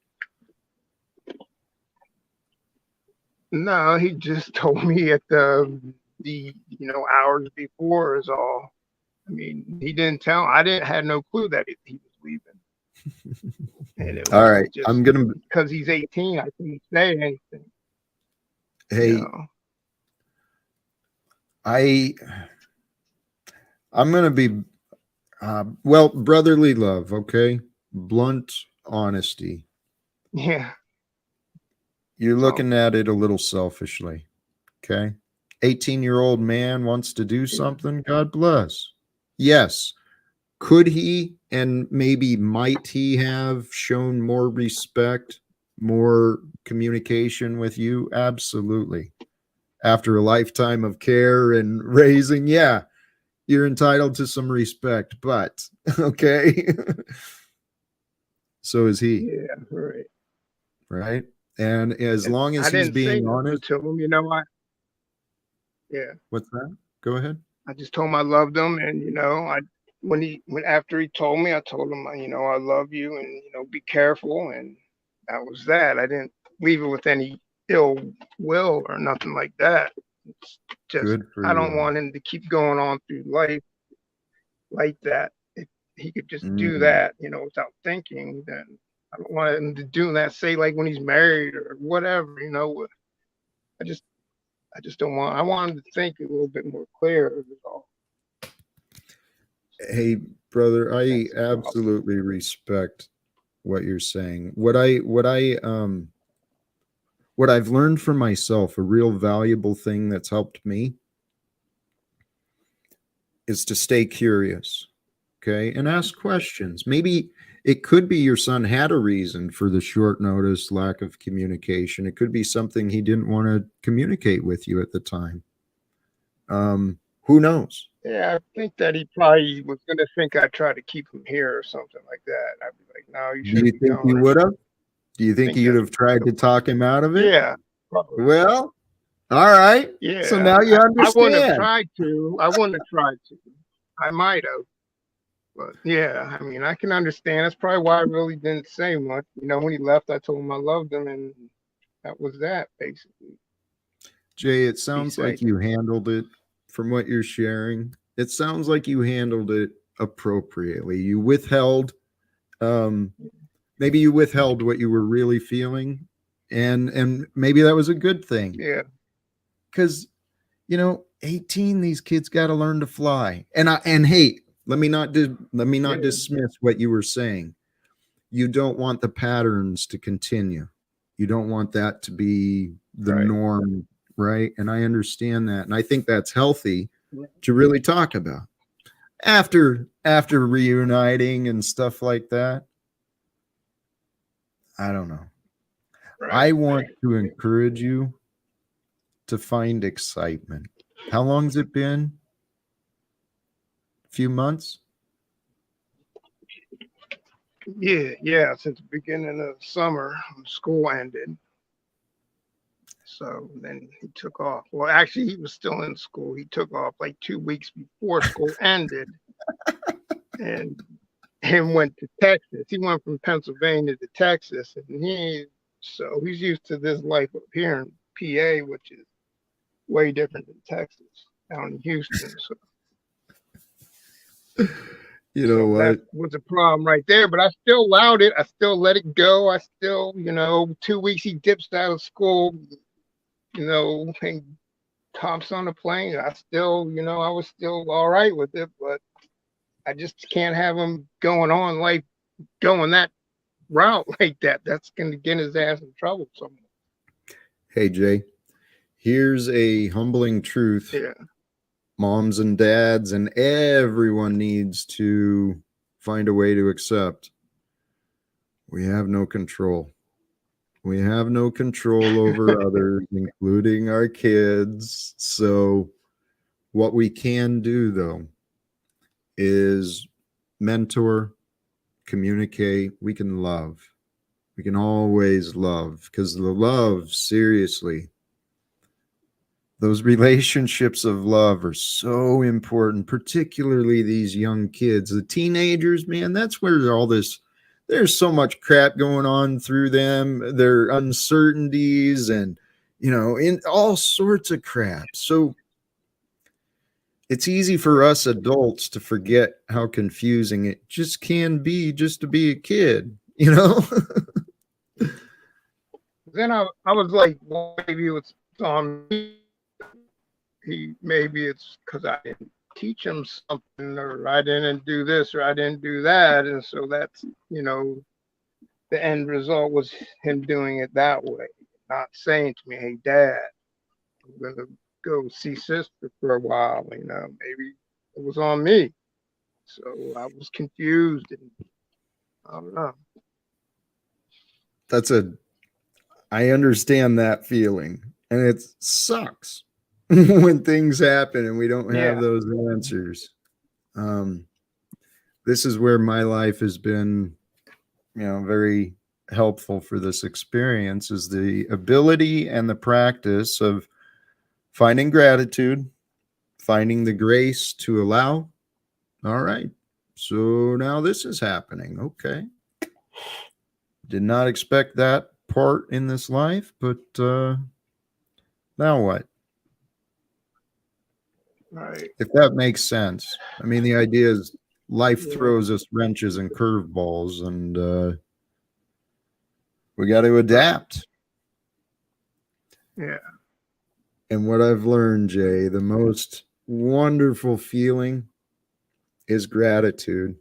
No, he just told me at the hours before is all. I mean, he didn't tell. I didn't had no clue that he was leaving. And it All was right, just I'm gonna. because he's 18, I couldn't say anything. Hey, I'm gonna be well, brotherly love. Okay, blunt honesty. Yeah. You're looking at it a little selfishly. Okay, 18-year-old man wants to do something. God bless. Yes. Could he and maybe might he have shown more respect, more communication with you? Absolutely. After a lifetime of care and raising, yeah, you're entitled to some respect, but okay. So is he. Yeah, right. Right. And as And long as I he's didn't say being nothing honest, to him, yeah. what's that? Go ahead. I just told him I loved him, and when after he told me, I told him, I love you, and be careful, and that was that. I didn't leave it with any ill will or nothing like that. It's just Good for I don't you. want him to keep going on through life like that. If he could just do Mm. that, without thinking, then I don't want him to do that. Say like when he's married or whatever, I just I just don't want. I want him to think a little bit more clear. Is all. Hey, brother, I That's the problem. absolutely respect what you're saying. What I've learned for myself, a real valuable thing that's helped me, is to stay curious, okay, and ask questions. Maybe it could be your son had a reason for the short notice lack of communication. It could be something he didn't want to communicate with you at the time. Who knows? Yeah, I think that he probably was going to think I'd try to keep him here or something like that. I'd be like, no, you Do shouldn't you be think you going. would have? Do you think think you'd that's have tried to talk him out of it? Yeah, probably. Well, all right. Yeah. So now you I wouldn't have understand. tried to. I might have. But yeah, I mean, I can understand. That's probably why I really didn't say much. When he left, I told him I loved him, and that was that, basically. Jay, it sounds like safe. you handled it from what you're sharing. It sounds like you handled it appropriately. You withheld, um, maybe you withheld what you were really feeling, and maybe that was a good thing. Yeah. Because 18, these kids got to learn to fly. And hey, let me not dismiss what you were saying. You don't want the patterns to continue. You don't want that to be the Right. norm, right? And I understand that, and I think that's healthy to really talk about after reuniting and stuff like that. I don't know. Right. I want to encourage you to find excitement. How long's it been? A few months? Yeah, since the beginning of summer, when school ended. So then he took off. Well, actually, he was still in school. He took off like 2 weeks before school ended, and went to Texas. He went from Pennsylvania to Texas, and he's used to this life up here in PA, which is way different than Texas, down in Houston. So You know what? that was a problem right there. But I still allowed it. I still let it go. I still, 2 weeks he dips out of school, and hops on a plane. I still, I was still all right with it, but I just can't have him going that route like that. That's going to get his ass in trouble somewhere. Hey, Jay, here's a humbling truth. Yeah. Moms and dads and everyone needs to find a way to accept. We have no control. We have no control over others, including our kids. So what we can do, though, is mentor, communicate. We can love. We can always love, because the love, seriously, those relationships of love are so important, particularly these young kids, the teenagers, man. That's where there's so much crap going on through them, their uncertainties, and in all sorts of crap. So it's easy for us adults to forget how confusing it just can be just to be a kid. Then I was like, well, maybe it's on me. Maybe it's because I didn't teach him something, or I didn't do this, or I didn't do that. And so that's, the end result was him doing it that way, not saying to me, hey, Dad, I'm going to go see sister for a while. Maybe it was on me. So I was confused, and I don't know. I understand that feeling, and it sucks when things happen and we don't have those answers. This is where my life has been, very helpful for this experience, is the ability and the practice of finding gratitude, finding the grace to allow. All right, so now this is happening. Okay. Did not expect that part in this life, but now what? Right. If that makes sense. I mean, the idea is life throws us wrenches and curveballs, and we got to adapt. Yeah. And what I've learned, Jay, the most wonderful feeling is gratitude.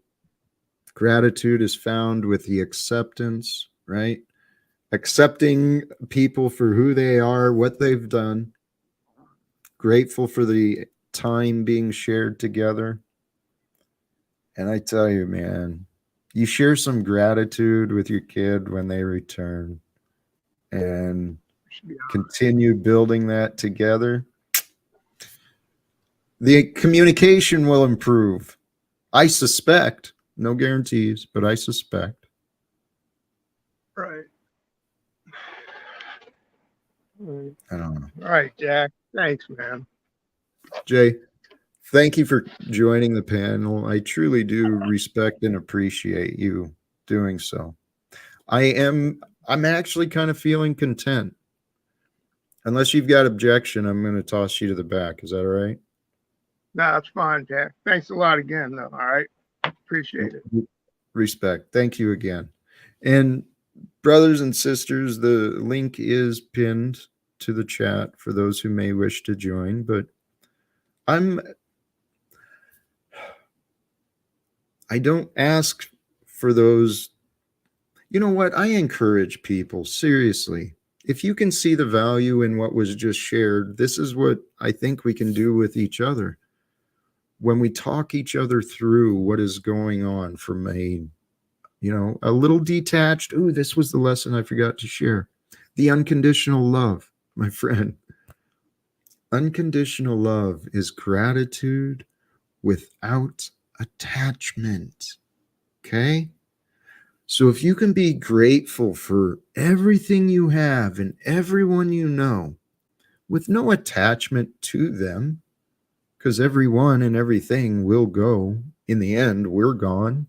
Gratitude is found with the acceptance, right? Accepting people for who they are, what they've done. Grateful for the time being shared together. And I tell you, man, you share some gratitude with your kid when they return and continue building that together. The communication will improve. I suspect, no guarantees, but I suspect. Right. I don't know. All right, Jack. Thanks, man. Jay, thank you for joining the panel. I truly do respect and appreciate you doing so. I'm actually kind of feeling content. Unless you've got objection, I'm going to toss you to the back. Is that all right? Nah, it's fine, Jack. Thanks a lot again, though. All right. Appreciate it. Respect. Thank you again. And brothers and sisters, the link is pinned to the chat for those who may wish to join. But I don't ask for those. You know what? I encourage people, seriously. If you can see the value in what was just shared, this is what I think we can do with each other. When we talk each other through what is going on from a little detached. Ooh, this was the lesson I forgot to share. The unconditional love, my friend. Unconditional love is gratitude without attachment. Okay? So if you can be grateful for everything you have and everyone you know with no attachment to them, because everyone and everything will go. In the end, we're gone.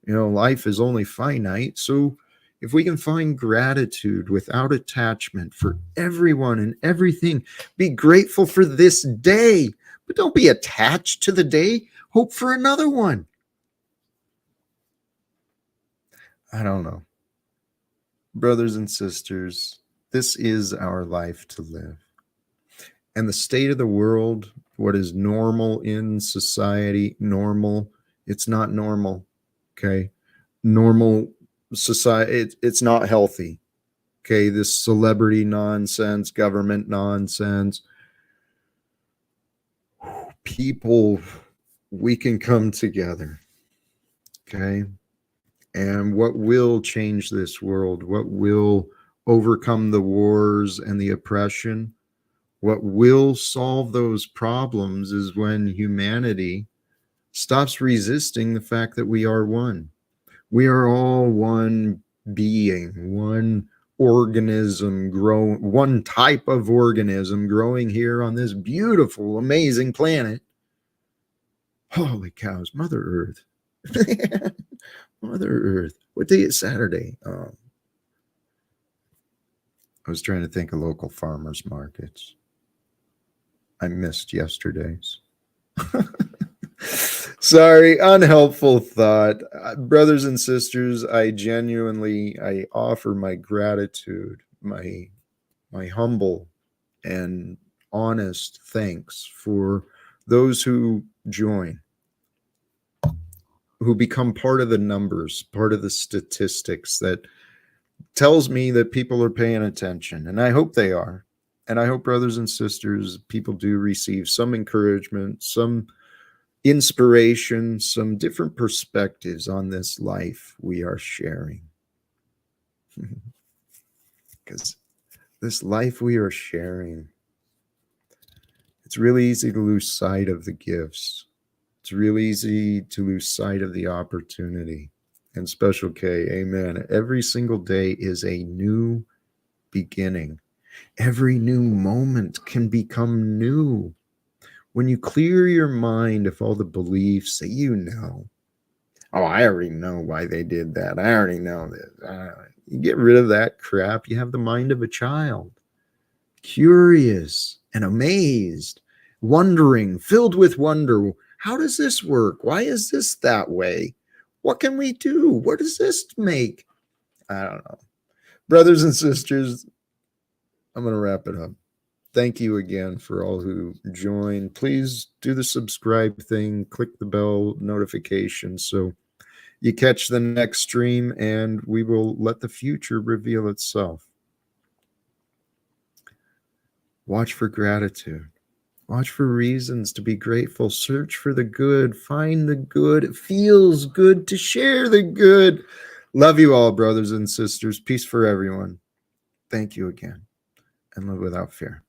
Life is only finite. So if we can find gratitude without attachment for everyone and everything, be grateful for this day, but don't be attached to the day. Hope for another one. I don't know. Brothers and sisters, this is our life to live. And the state of the world, what is normal in society, it's not normal. Okay. Normal society, it's not healthy. Okay. This celebrity nonsense, government nonsense. People, we can come together. Okay. And what will change this world? What will overcome the wars and the oppression? What will solve those problems is when humanity stops resisting the fact that we are one. We are all one being, one organism one type of organism growing here on this beautiful, amazing planet. Holy cows, Mother Earth. Mother Earth. What day is Saturday? I was trying to think of local farmers markets. I missed yesterday's. Sorry, unhelpful thought. Brothers and sisters, I offer my gratitude, my humble and honest thanks for those who join, who become part of the numbers, part of the statistics that tells me that people are paying attention. And I hope they are. And I hope, brothers and sisters, people do receive some encouragement, some inspiration, some different perspectives on this life we are sharing. Because this life we are sharing, it's really easy to lose sight of the gifts. It's really easy to lose sight of the opportunity. And Special K, amen. Every single day is a new beginning. Every new moment can become new. When you clear your mind of all the beliefs that oh, I already know why they did that. I already know this. You get rid of that crap. You have the mind of a child, curious and amazed, wondering, filled with wonder. How does this work? Why is this that way? What can we do? What does this make? I don't know. Brothers and sisters, I'm going to wrap it up. Thank you again for all who joined. Please do the subscribe thing, click the bell notification so you catch the next stream, and we will let the future reveal itself. Watch for gratitude. Watch for reasons to be grateful. Search for the good. Find the good. It feels good to share the good. Love you all, brothers and sisters. Peace for everyone. Thank you again. And live without fear.